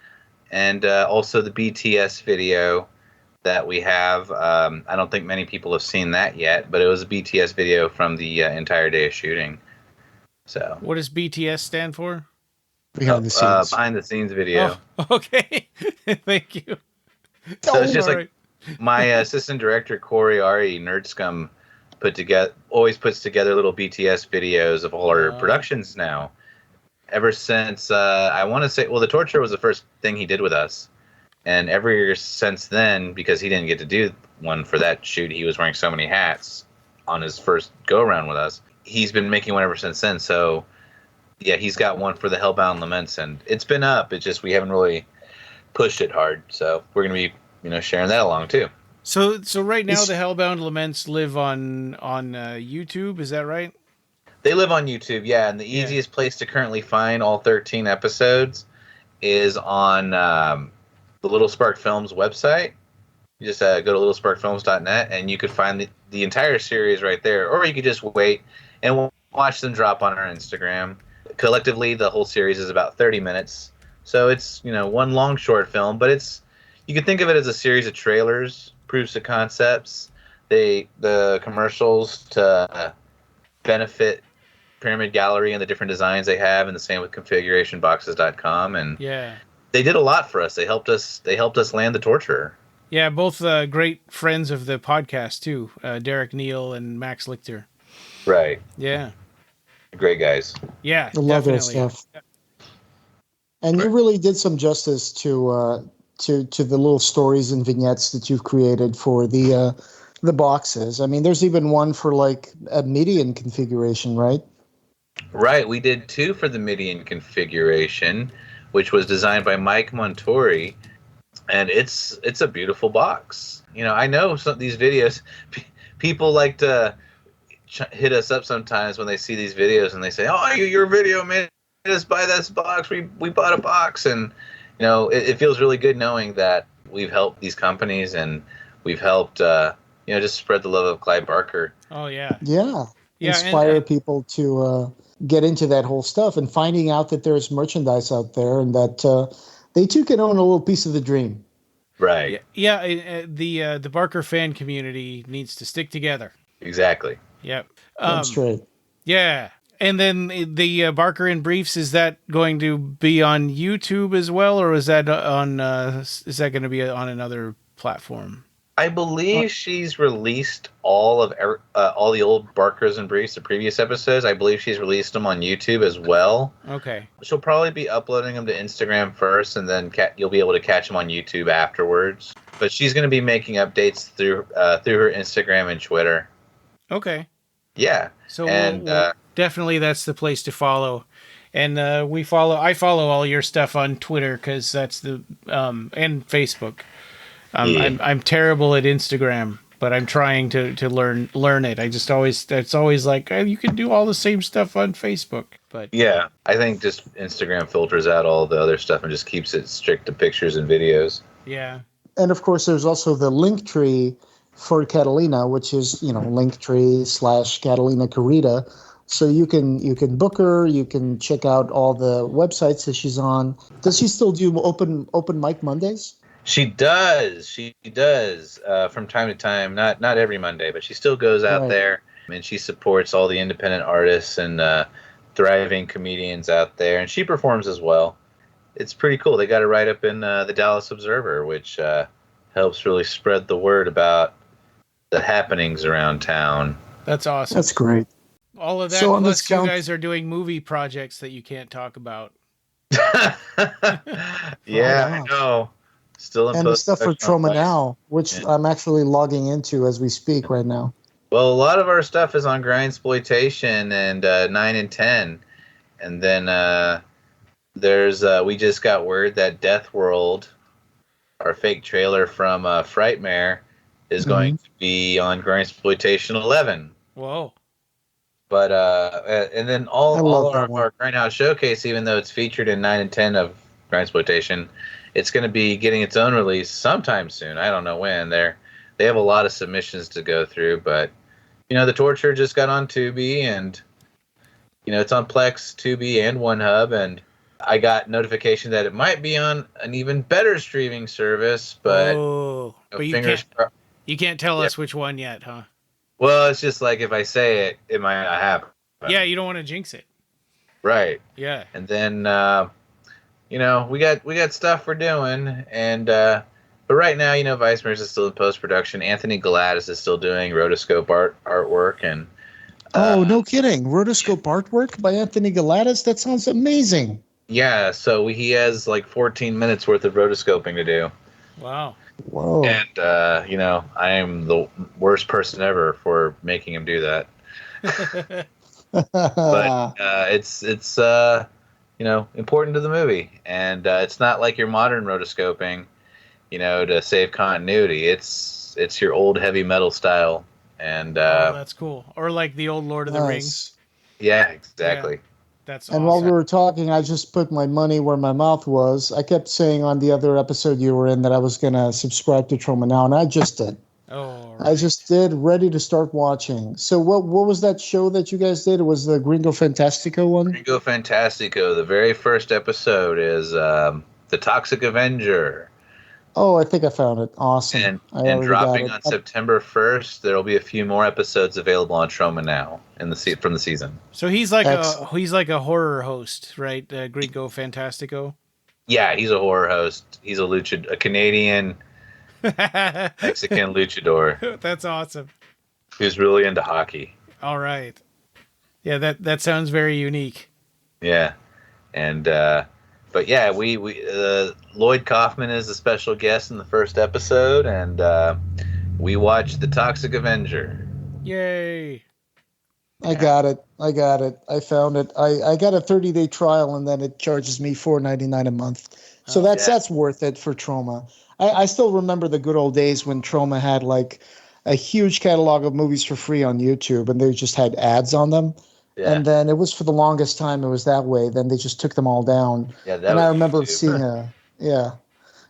and also the BTS video that we have. I don't think many people have seen that yet, but it was a BTS video from the entire day of shooting. So, what does BTS stand for? Behind the scenes. Behind the scenes video. Oh, okay. Thank you. So it's just like my assistant director, Corey Ari, Nerd Scum, always puts together little BTS videos of all our productions now. Ever since, I want to say, the Torture was the first thing he did with us. And every year since then, because he didn't get to do one for that shoot, he was wearing so many hats on his first go-around with us. He's been making one ever since then, so... Yeah, he's got one for the Hellbound Laments, and it's been up. It's just we haven't really pushed it hard, so we're going to be, sharing that along too. So right now the Hellbound Laments live on YouTube. Is that right? They live on YouTube, yeah. And the easiest place to currently find all 13 episodes is on the Little Spark Films website. You just go to littlesparkfilms.net, and you could find the entire series right there, or you could just wait and watch them drop on our Instagram. Collectively, the whole series is about 30 minutes. So it's, one long short film, but you can think of it as a series of trailers, proofs of concepts, the commercials to benefit Pyramid Gallery and the different designs they have, and the same with configurationboxes.com. And they did a lot for us. They helped us land the Torturer. Yeah, both great friends of the podcast too, Derek Neal and Max Lichter. Right. Yeah. Great guys. Yeah, I love that stuff. And you really did some justice to the little stories and vignettes that you've created for the boxes. I mean, there's even one for like a Midian configuration, right? Right. We did 2 for the Midian configuration, which was designed by Mike Montori, and it's a beautiful box. I know some of these videos. people like to hit us up sometimes when they see these videos and they say, "Oh, your video made us buy this box. We bought a box," and it feels really good knowing that we've helped these companies and we've helped just spread the love of Clive Barker. Oh yeah, inspire people to get into that whole stuff, and finding out that there's merchandise out there and that they too can own a little piece of the dream. Right. Yeah. The Barker fan community needs to stick together. Exactly. Yep. That's right. Yeah. And then the Barker and Briefs, is that going to be on YouTube as well, or is that going to be on another platform? I believe she's released all the old Barkers and Briefs, the previous episodes. I believe she's released them on YouTube as well. Okay. She'll probably be uploading them to Instagram first, and then you'll be able to catch them on YouTube afterwards. But she's going to be making updates through her Instagram and Twitter. Okay. Yeah. So definitely that's the place to follow. And I follow all your stuff on Twitter because that's the and Facebook. I'm terrible at Instagram, but I'm trying to learn it. It's always like, hey, you can do all the same stuff on Facebook. But yeah, I think just Instagram filters out all the other stuff and just keeps it strict to pictures and videos. Yeah. And of course, there's also the Linktree for Catalina, which is Linktree/Catalina Carita. So you can book her. You can check out all the websites that she's on. Does she still do open mic Mondays? She does. She does from time to time. Not every Monday, but she still goes out there, and she supports all the independent artists and thriving comedians out there. And she performs as well. It's pretty cool. They got a write up in the Dallas Observer, which helps really spread the word about the happenings around town. That's awesome. That's great. All of that. So plus, you guys are doing movie projects that you can't talk about. Yeah, I know. Still in and the stuff for Troma now, which I'm actually logging into as we speak right now. Well, a lot of our stuff is on Grindsploitation and 9 and 10. And then there's we just got word that Death World, our fake trailer from Frightmare, is going to be on Grindsploitation 11. Whoa. But and then all of our Grindhouse Showcase, even though it's featured in 9 and 10 of Grindsploitation, it's going to be getting its own release sometime soon. I don't know when. They have a lot of submissions to go through, but the Torture just got on Tubi, and it's on Plex, Tubi, and OneHub, and I got notification that it might be on an even better streaming service, but you can't tell us which one yet, huh? Well, it's just like if I say it, it might not happen. Yeah, you don't want to jinx it. Right. Yeah. And then we got stuff we're doing, and but right now, Weissmers is still in post-production. Anthony Galatis is still doing rotoscope artwork, and no kidding, rotoscope artwork by Anthony Galatis. That sounds amazing. Yeah, so he has like 14 minutes worth of rotoscoping to do. Wow. Whoa. And I am the worst person ever for making him do that. But it's important to the movie, and it's not like your modern rotoscoping, to save continuity. It's your old heavy metal style, and that's cool. Or like the old Lord of the Rings. Yeah, exactly. Yeah, that's awesome. And while we were talking, I just put my money where my mouth was. I kept saying on the other episode you were in that I was going to subscribe to Troma Now, and I just did. Oh, right. I just did, ready to start watching. So what was that show that you guys did? It was the Gringo Fantastico one? Gringo Fantastico. The very first episode is The Toxic Avenger. Oh, I think I found it. Awesome. And dropping on September 1st, there will be a few more episodes available on Troma Now from the season. So he's like a horror host, right? Gringo Fantastico. Yeah, he's a horror host. He's a Canadian Mexican luchador. That's awesome. Who's really into hockey. All right. Yeah, that sounds very unique. Yeah, and but yeah, we Lloyd Kaufman is a special guest in the first episode, and we watched The Toxic Avenger. Yay! I got it. I found it. I got a 30-day trial, and then it charges me $4.99 a month. So that's worth it for Troma. I still remember the good old days when Troma had like a huge catalog of movies for free on YouTube, and they just had ads on them. Yeah. And then it was for the longest time it was that way. Then they just took them all down. Yeah, that and was I remember YouTube. seeing yeah.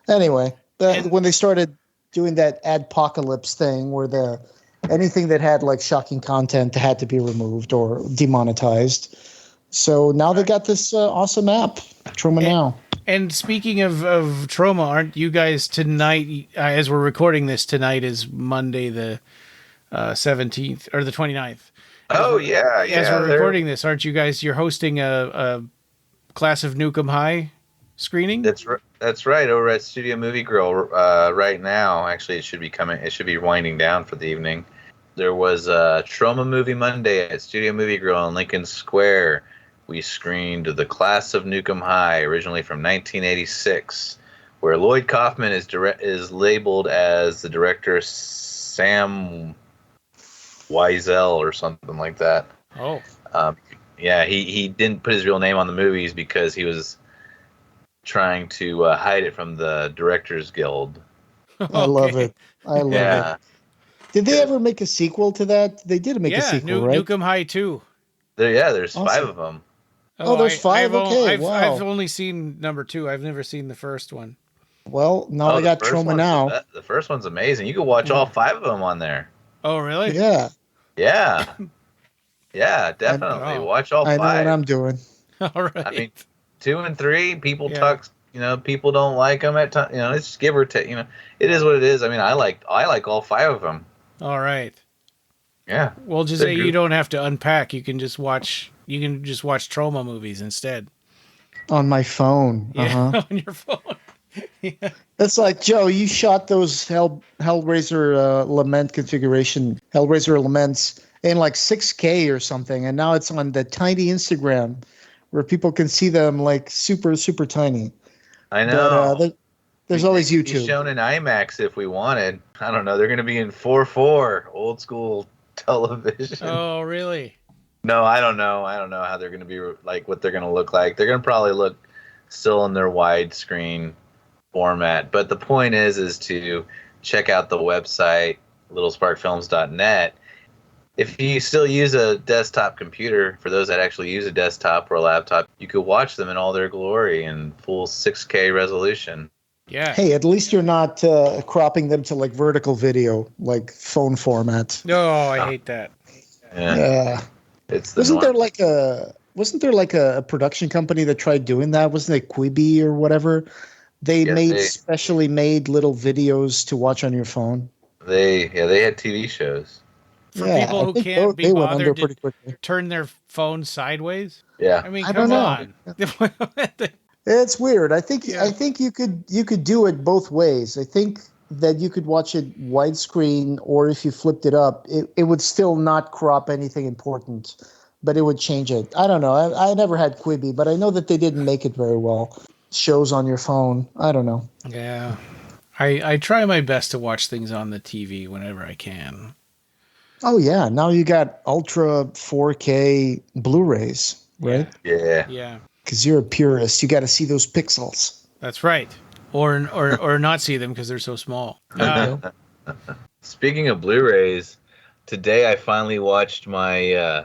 Anyway, when they started doing that adpocalypse thing where anything that had like shocking content had to be removed or demonetized. So now they got this awesome app, Troma Now. And speaking of Troma, aren't you guys tonight, as we're recording this, tonight is Monday the 17th, or the 29th. As we're recording this, aren't you guys, you're hosting a Class of Nukem High screening? That's right, over at Studio Movie Grill right now. Actually, it should be winding down for the evening. There was a Troma Movie Monday at Studio Movie Grill in Lincoln Square. We screened The Class of Nukem High, originally from 1986, where Lloyd Kaufman is labeled as the director Sam Wiesel or something like that. Oh. Yeah, he didn't put his real name on the movies because he was trying to hide it from the Directors Guild. I love it. I love it. Did they ever make a sequel to that? They did make a sequel, right? Nukem High 2. There's awesome. 5 of them. Oh, there's 5? Wow. I've only seen number 2. I've never seen the first one. Well, now I got Troma Now. The first one's amazing. You can watch all 5 of them on there. Oh, really? Yeah. Yeah. Yeah, definitely. Watch all 5. I know what I'm doing. All right. I mean, 2 and 3, people talk, people don't like them at times. It's give or take. It is what it is. I mean, I like all 5 of them. All right. Yeah. Well, just say you don't have to unpack. You can just watch Troma movies instead. On my phone. Yeah, on your phone. Yeah. That's like, Joe, you shot those Hellraiser Lament configuration, Hellraiser Laments in like 6K or something, and now it's on the tiny Instagram where people can see them like super, super tiny. I know. But, there's always YouTube. Be shown in IMAX if we wanted. I don't know. They're going to be in 4:4, old school television. Oh, really? No, I don't know. I don't know how they're going to be, like, what they're going to look like. They're going to probably look still in their widescreen format. But the point is to check out the website, littlesparkfilms.net. If you still use a desktop computer, for those that actually use a desktop or a laptop, you could watch them in all their glory in full 6K resolution. Yeah. Hey, at least you're not cropping them to like vertical video, like phone format. No, I hate that. Yeah. Wasn't there like a production company that tried doing that? Wasn't it Quibi or whatever? They specially made little videos to watch on your phone. They had TV shows. For people who can't be bothered to turn their phone sideways. Yeah. I mean, come on. It's weird. I think you could do it both ways. I think that you could watch it widescreen, or if you flipped it up, it would still not crop anything important, but it would change it. I don't know. I never had Quibi, but I know that they didn't make it very well. Shows on your phone. I don't know. Yeah. I try my best to watch things on the TV whenever I can. Oh, yeah. Now you got Ultra 4K Blu-rays, right? Yeah. Yeah. Because you're a purist. You got to see those pixels. That's right. Or not see them because they're so small. Speaking of Blu-rays, today I finally watched my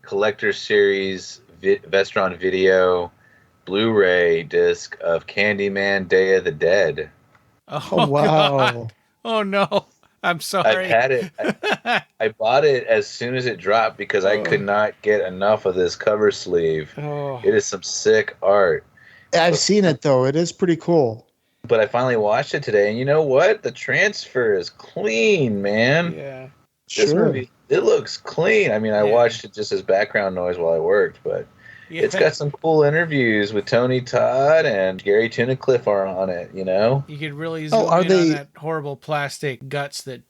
collector's series Vestron Video Blu-ray disc of Candyman Day of the Dead. Oh, wow. God. Oh, no. I'm sorry. I've had it. I bought it as soon as it dropped because I could not get enough of this cover sleeve. Oh. It is some sick art. I've seen it, though. It is pretty cool. But I finally watched it today, and you know what? The transfer is clean, man. Yeah. This movie, it looks clean. I mean, I watched it just as background noise while I worked, but it's got some cool interviews with Tony Todd and Gary Tunnicliffe are on it, you know? You could really zoom in on that horrible plastic guts that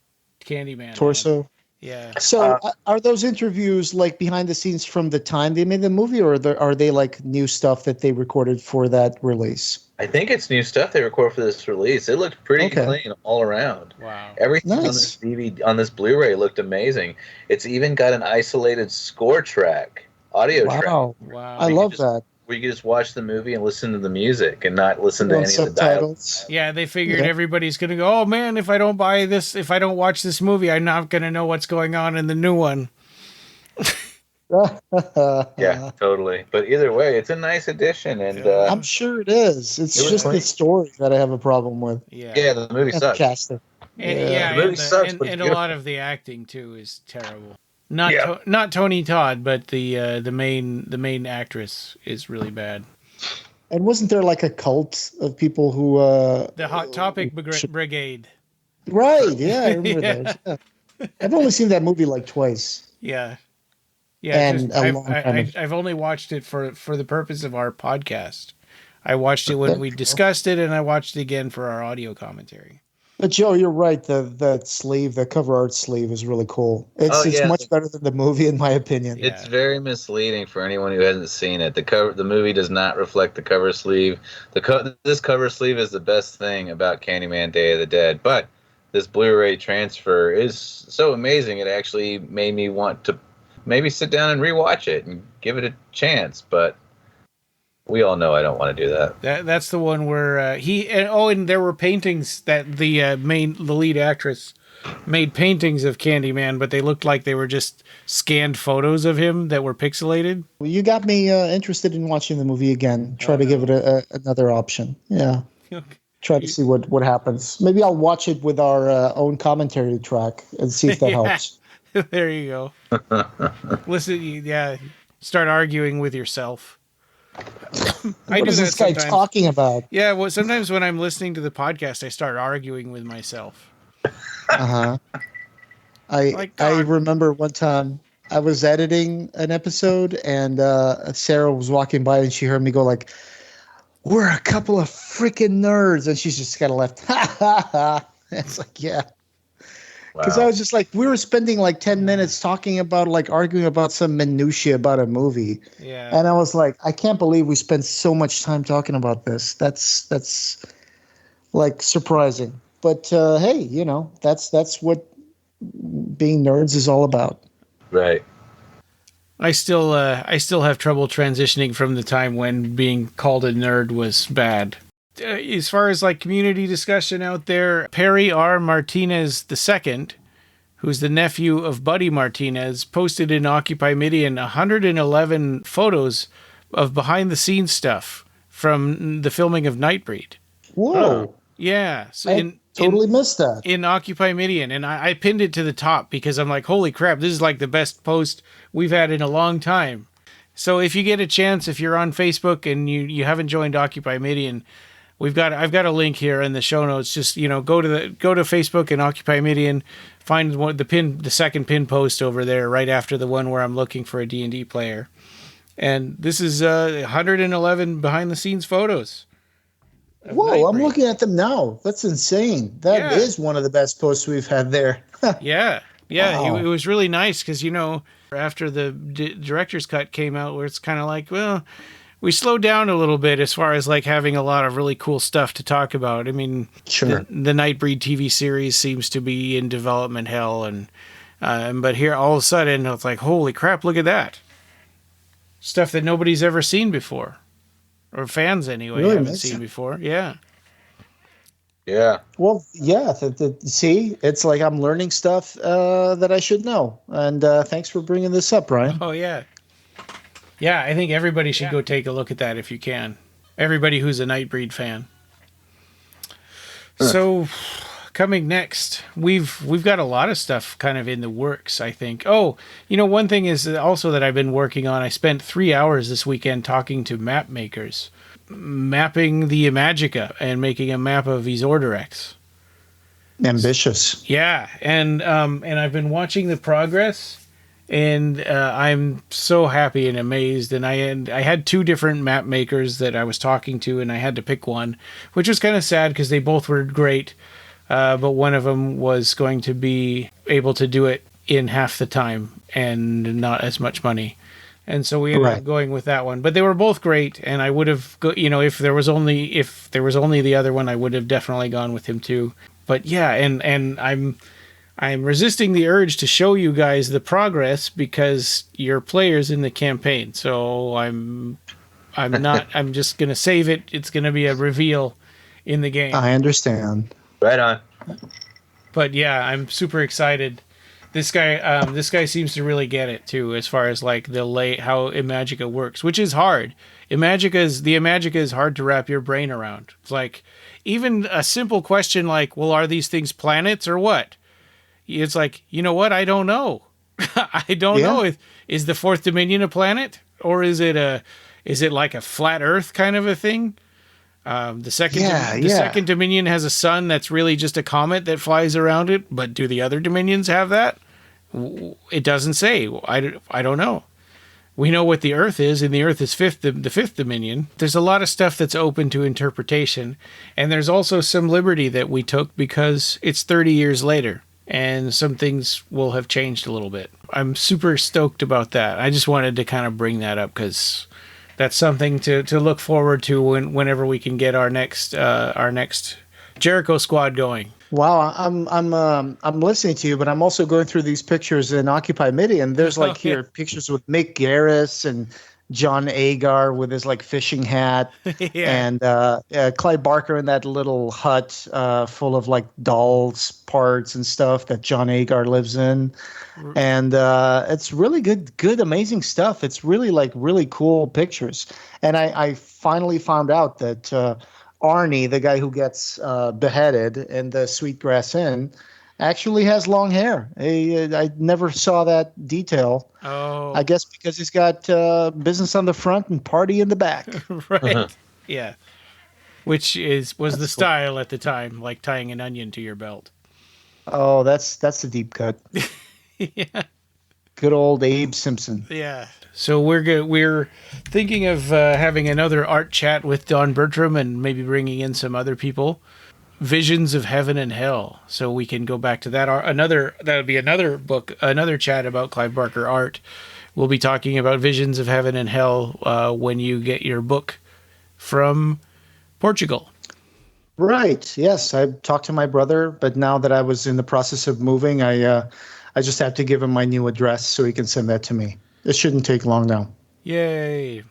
Candyman torso had. Yeah. So are those interviews like behind the scenes from the time they made the movie, or are they like new stuff that they recorded for that release? I think it's new stuff they recorded for this release. It looked pretty clean all around. Wow. Everything on this DVD, on this Blu-ray looked amazing. It's even got an isolated score track, audio track. Wow. I love that. where you just watch the movie and listen to the music and not listen to any of the subtitles. dialogue. Yeah, they figured everybody's going to go, oh man, if I don't watch this movie, I'm not going to know what's going on in the new one. Yeah, totally. But either way, it's a nice addition, and I'm sure it is. It's just the story that I have a problem with. Yeah, the movie sucks. And, the movie sucks, and a lot of the acting too is terrible. Not Tony Todd, but the main actress is really bad. And wasn't there like a cult of people who the Hot Topic Brigade? Right. Yeah, I remember those. Yeah. I've only seen that movie like twice. Yeah. And I've only watched it for the purpose of our podcast. I watched it when we discussed it, and I watched it again for our audio commentary. But Joe, you're right. The sleeve, the cover art sleeve, is really cool. It's much better than the movie, in my opinion. It's very misleading for anyone who hasn't seen it. The movie does not reflect the cover sleeve. This cover sleeve is the best thing about Candyman: Day of the Dead. But this Blu-ray transfer is so amazing. It actually made me want to maybe sit down and rewatch it and give it a chance. But we all know I don't want to do that. That's the one where and there were paintings that the lead actress made paintings of Candyman, but they looked like they were just scanned photos of him that were pixelated. Well, you got me interested in watching the movie again. Try to give it another option. Yeah. Try to see what happens. Maybe I'll watch it with our own commentary track and see if that helps. There you go. Listen, start arguing with yourself. What is this guy talking about? Yeah, well, sometimes when I'm listening to the podcast, I start arguing with myself. I remember one time I was editing an episode, and Sarah was walking by, and she heard me go like, "We're a couple of freaking nerds," and she's just kind of left. Ha ha ha! It's like, yeah. Because I was just like, we were spending like 10 minutes talking about, like, arguing about some minutiae about a movie. Yeah. And I was like, I can't believe we spent so much time talking about this. That's like surprising. But hey, that's what being nerds is all about. Right. I still have trouble transitioning from the time when being called a nerd was bad. As far as like community discussion out there, Perry R. Martinez II, who's the nephew of Buddy Martinez, posted in Occupy Midian 111 photos of behind the scenes stuff from the filming of Nightbreed. Whoa. Yeah. So I totally missed that. In Occupy Midian. And I pinned it to the top because I'm like, holy crap, this is like the best post we've had in a long time. So if you get a chance, if you're on Facebook and you haven't joined Occupy Midian, I've got a link here in the show notes. Just go to Facebook and Occupy Midian, find the second pin post over there right after the one where I'm looking for a D&D player, and this is 111 behind the scenes photos. Whoa! I'm looking at them now. That's insane. That is one of the best posts we've had there. Yeah. Wow. It was really nice because after the director's cut came out, where it's kind of like, well, we slowed down a little bit as far as like having a lot of really cool stuff to talk about. I mean, sure. The Nightbreed TV series seems to be in development hell, and but here all of a sudden it's like, holy crap, look at that stuff that nobody's ever seen before, or fans anyway really haven't seen before. Yeah. Yeah. Well, yeah. See, it's like I'm learning stuff that I should know, and thanks for bringing this up, Ryan. Oh yeah. Yeah, I think everybody should go take a look at that if you can. Everybody who's a Nightbreed fan. So, coming next, we've got a lot of stuff kind of in the works, I think. Oh, one thing is also that I've been working on. I spent 3 hours this weekend talking to map makers, mapping the Imagica and making a map of Isordarex. Ambitious. Yeah, and I've been watching the progress. And I'm so happy and amazed. And I had 2 different map makers that I was talking to, and I had to pick one, which was kind of sad because they both were great. But one of them was going to be able to do it in half the time and not as much money. And so we ended up going with that one. But they were both great, and I would have, if there was only the other one, I would have definitely gone with him too. But yeah, and I'm resisting the urge to show you guys the progress because you're players in the campaign. So I'm I'm just going to save it. It's going to be a reveal in the game. I understand. Right on. But yeah, I'm super excited. This guy seems to really get it too, as far as like how Imagica works, which is hard. Imagica is hard to wrap your brain around. It's like even a simple question like, well, are these things planets or what? It's like, you know what? I don't know. I don't know. Is the fourth dominion a planet, or is it like a flat Earth kind of a thing? The second dominion has a sun that's really just a comet that flies around it, but do the other dominions have that? It doesn't say. I don't know. We know what the Earth is, and the Earth is the fifth dominion. There's a lot of stuff that's open to interpretation, and there's also some liberty that we took because it's 30 years later, and some things will have changed a little bit. I'm super stoked about that. I just wanted to kind of bring that up because that's something to look forward to whenever we can get our next Jericho squad going. Wow, I'm listening to you, but I'm also going through these pictures in Occupy Midian. There's pictures with Mick Garris and John Agar with his like fishing hat, and Clive Barker in that little hut full of like dolls parts and stuff that John Agar lives in, and it's really good, amazing stuff. It's really really cool pictures, and I finally found out that Arnie, the guy who gets beheaded in the Sweetgrass Inn, actually has long hair. I never saw that detail. Oh, I guess because he's got business on the front and party in the back. Right. Yeah. Which was the style at the time, like tying an onion to your belt. Oh, that's a deep cut. Yeah. Good old Abe Simpson. Yeah. So we're thinking of having another art chat with Don Bertram and maybe bringing in some other people. Visions of Heaven and Hell. So we can go back to that. That would be another book, another chat about Clive Barker art. We'll be talking about Visions of Heaven and Hell when you get your book from Portugal. Right. Yes, I talked to my brother, but now that I was in the process of moving, I just have to give him my new address so he can send that to me. It shouldn't take long now. Yay.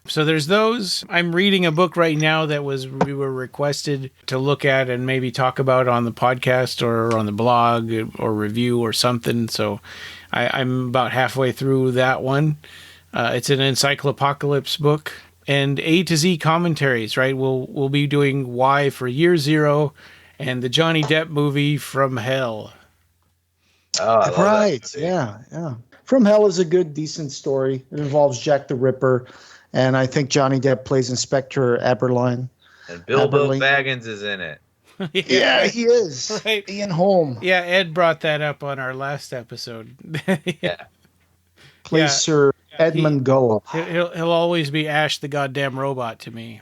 So there's those. I'm reading a book right now that we were requested to look at and maybe talk about on the podcast or on the blog or review or something. So I'm about halfway through that one. It's an Encyclopocalypse book and A-Z Commentaries, right? We'll be doing Y for Year Zero and the Johnny Depp movie From Hell. Oh, right. Yeah. From Hell is a good, decent story. It involves Jack the Ripper. And I think Johnny Depp plays Inspector Aberline. And Bilbo Baggins is in it. Yeah, he is. Right. Ian Holm. Yeah, Ed brought that up on our last episode. Yeah. Plays Sir Edmund Goll. He'll always be Ash the goddamn robot to me.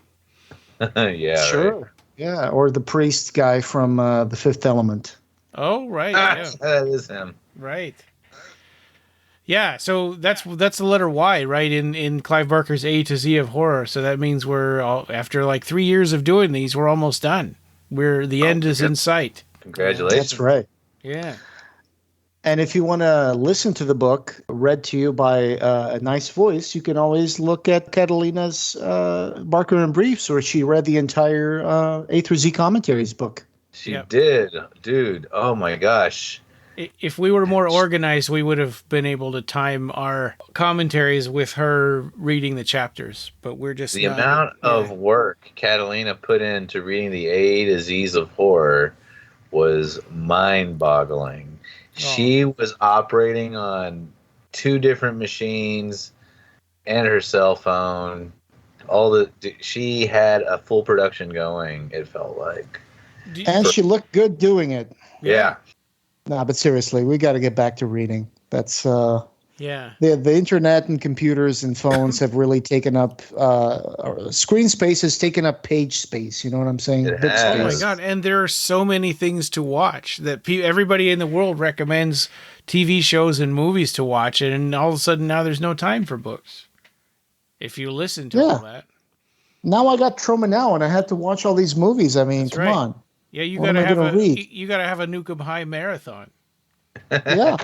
Yeah. Sure. Right. Yeah, or the priest guy from The Fifth Element. Oh, right. Yeah. That is him. Right. Yeah, so that's the letter Y, right, in Clive Barker's A-Z of horror. So that means after like 3 years of doing these, we're almost done. The end is in sight. Congratulations. That's right. Yeah. And if you want to listen to the book read to you by a nice voice, you can always look at Catalina's Barker and Briefs, where she read the entire A-Z Commentaries book. She did, dude. Oh my gosh. If we were more organized, we would have been able to time our commentaries with her reading the chapters. But we're just the amount of work Catalina put into reading the A-Z's of horror was mind-boggling. Oh. She was operating on 2 different machines and her cell phone. She had a full production going. It felt like, and she looked good doing it. Yeah. No, but seriously, we got to get back to reading. That's the internet and computers and phones have really taken up screen space has taken up page space. You know what I'm saying? Oh my God! And there are so many things to watch that everybody in the world recommends TV shows and movies to watch, and all of a sudden now there's no time for books. If you listen to all that, now I got Troma now, and I had to watch all these movies. I mean, come on. Yeah, you gotta have a Nukem High marathon. Yeah.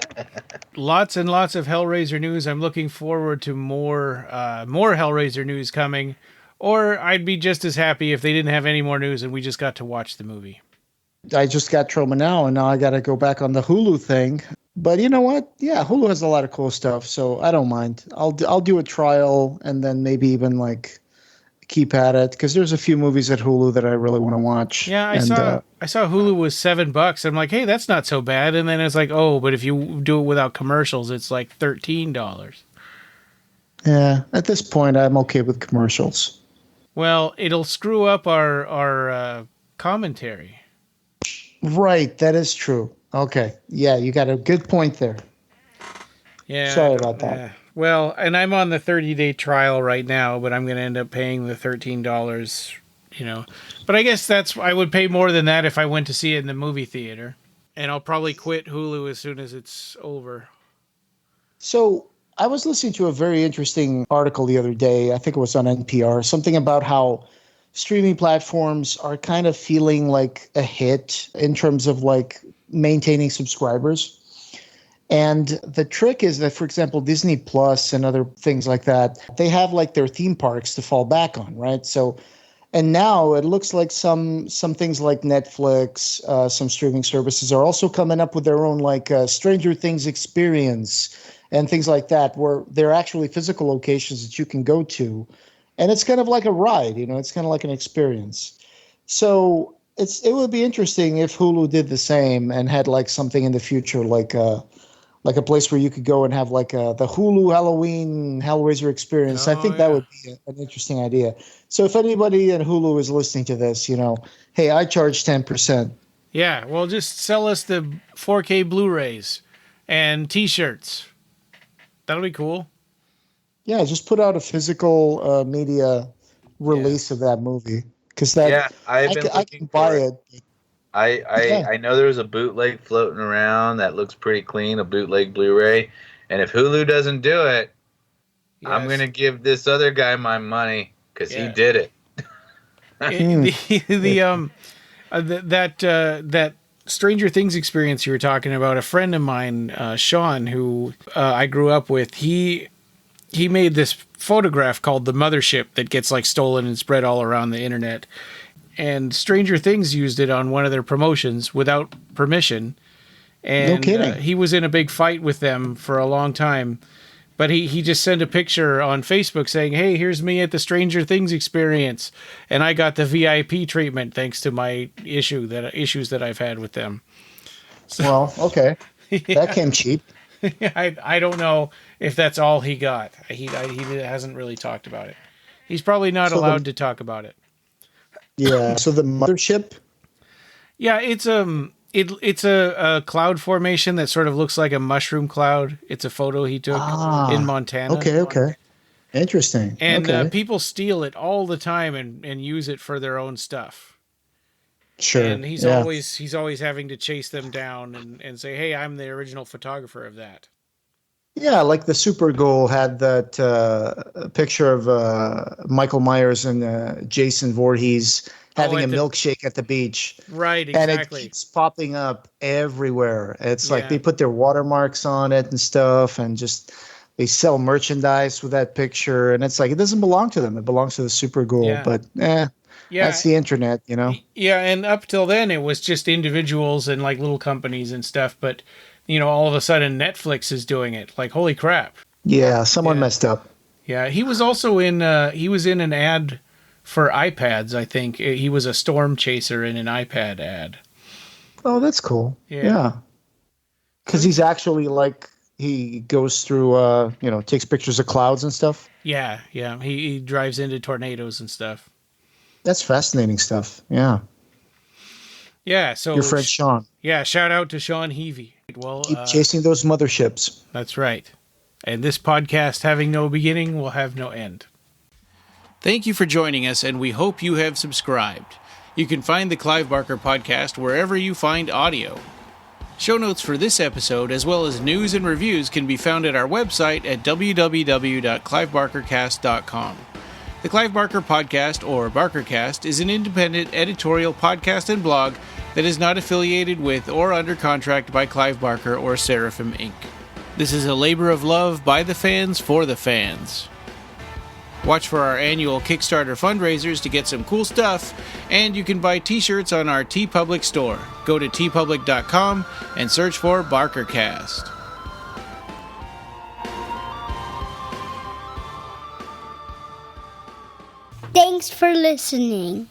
Lots and lots of Hellraiser news. I'm looking forward to more Hellraiser news coming. Or I'd be just as happy if they didn't have any more news and we just got to watch the movie. I just got Troma now, and now I got to go back on the Hulu thing. But you know what? Yeah, Hulu has a lot of cool stuff, so I don't mind. I'll do a trial and then maybe even like keep at it, because there's a few movies at Hulu that I really want to watch. Yeah, I saw Hulu was $7. I'm like, hey, that's not so bad. And then it's like, oh, but if you do it without commercials, it's like $13. Yeah, at this point, I'm okay with commercials. Well, it'll screw up our commentary. Right, that is true. Okay, yeah, you got a good point there. Yeah, sorry about that. Well, and I'm on the 30-day trial right now, but I'm going to end up paying the $13, But I guess I would pay more than that if I went to see it in the movie theater. And I'll probably quit Hulu as soon as it's over. So I was listening to a very interesting article the other day. I think it was on NPR, something about how streaming platforms are kind of feeling like a hit in terms of like maintaining subscribers. And the trick is that, for example, Disney Plus and other things like that, they have like their theme parks to fall back on, right? So, and now it looks like some things like Netflix, some streaming services are also coming up with their own like Stranger Things experience and things like that, where they're actually physical locations that you can go to. And it's kind of like a ride, it's kind of like an experience. So it would be interesting if Hulu did the same and had like something in the future, like a place where you could go and have like the Hulu Halloween Hellraiser experience. I think that would be an interesting idea. So if anybody in Hulu is listening to this, hey, I charge 10%. Yeah, well, just sell us the 4K Blu-rays and T-shirts. That'll be cool. Yeah, just put out a physical media release of that movie, because I can buy it. I know there's a bootleg floating around that looks pretty clean, a bootleg Blu-ray, and if Hulu doesn't do it, yes, I'm gonna give this other guy my money because he did it. That Stranger Things experience you were talking about, a friend of mine, Sean, who I grew up with, he made this photograph called the Mothership that gets like stolen and spread all around the internet. And Stranger Things used it on one of their promotions without permission. And no kidding. He was in a big fight with them for a long time. But he just sent a picture on Facebook saying, hey, here's me at the Stranger Things experience. And I got the VIP treatment thanks to my issues that I've had with them. So, well, okay. Yeah. That came cheap. I don't know if that's all he got. He hasn't really talked about it. He's probably not allowed to talk about it. Yeah. So the Mothership. Yeah, it's a cloud formation that sort of looks like a mushroom cloud. It's a photo he took in Montana. Okay. Interesting. And people steal it all the time and use it for their own stuff. Sure. And he's always having to chase them down and say, hey, I'm the original photographer of that. Yeah, like the Supergirl had that picture of Michael Myers and Jason Voorhees having a milkshake at the beach. Right, exactly. And it keeps popping up everywhere. It's like they put their watermarks on it and stuff, and just they sell merchandise with that picture. And it's like, it doesn't belong to them. It belongs to the Supergirl. But that's the internet, Yeah, and up till then, it was just individuals and like little companies and stuff. But, all of a sudden Netflix is doing it. Like, holy crap. Yeah, someone messed up. Yeah, he was also in an ad for iPads, I think. He was a storm chaser in an iPad ad. Oh, that's cool. Yeah. Because he's actually like, he goes through, takes pictures of clouds and stuff. Yeah. He drives into tornadoes and stuff. That's fascinating stuff. Yeah. Yeah. So your friend Sean. Yeah. Shout out to Sean Heavey. Well, keep chasing those motherships. That's right. And this podcast, having no beginning, will have no end. Thank you for joining us, and we hope you have subscribed. You can find the Clive Barker Podcast wherever you find audio. Show notes for this episode, as well as news and reviews, can be found at our website at www.clivebarkercast.com. The Clive Barker Podcast, or BarkerCast, is an independent editorial podcast and blog that is not affiliated with or under contract by Clive Barker or Seraphim Inc. This is a labor of love by the fans for the fans. Watch for our annual Kickstarter fundraisers to get some cool stuff, and you can buy t-shirts on our TeePublic store. Go to teepublic.com and search for BarkerCast. Thanks for listening.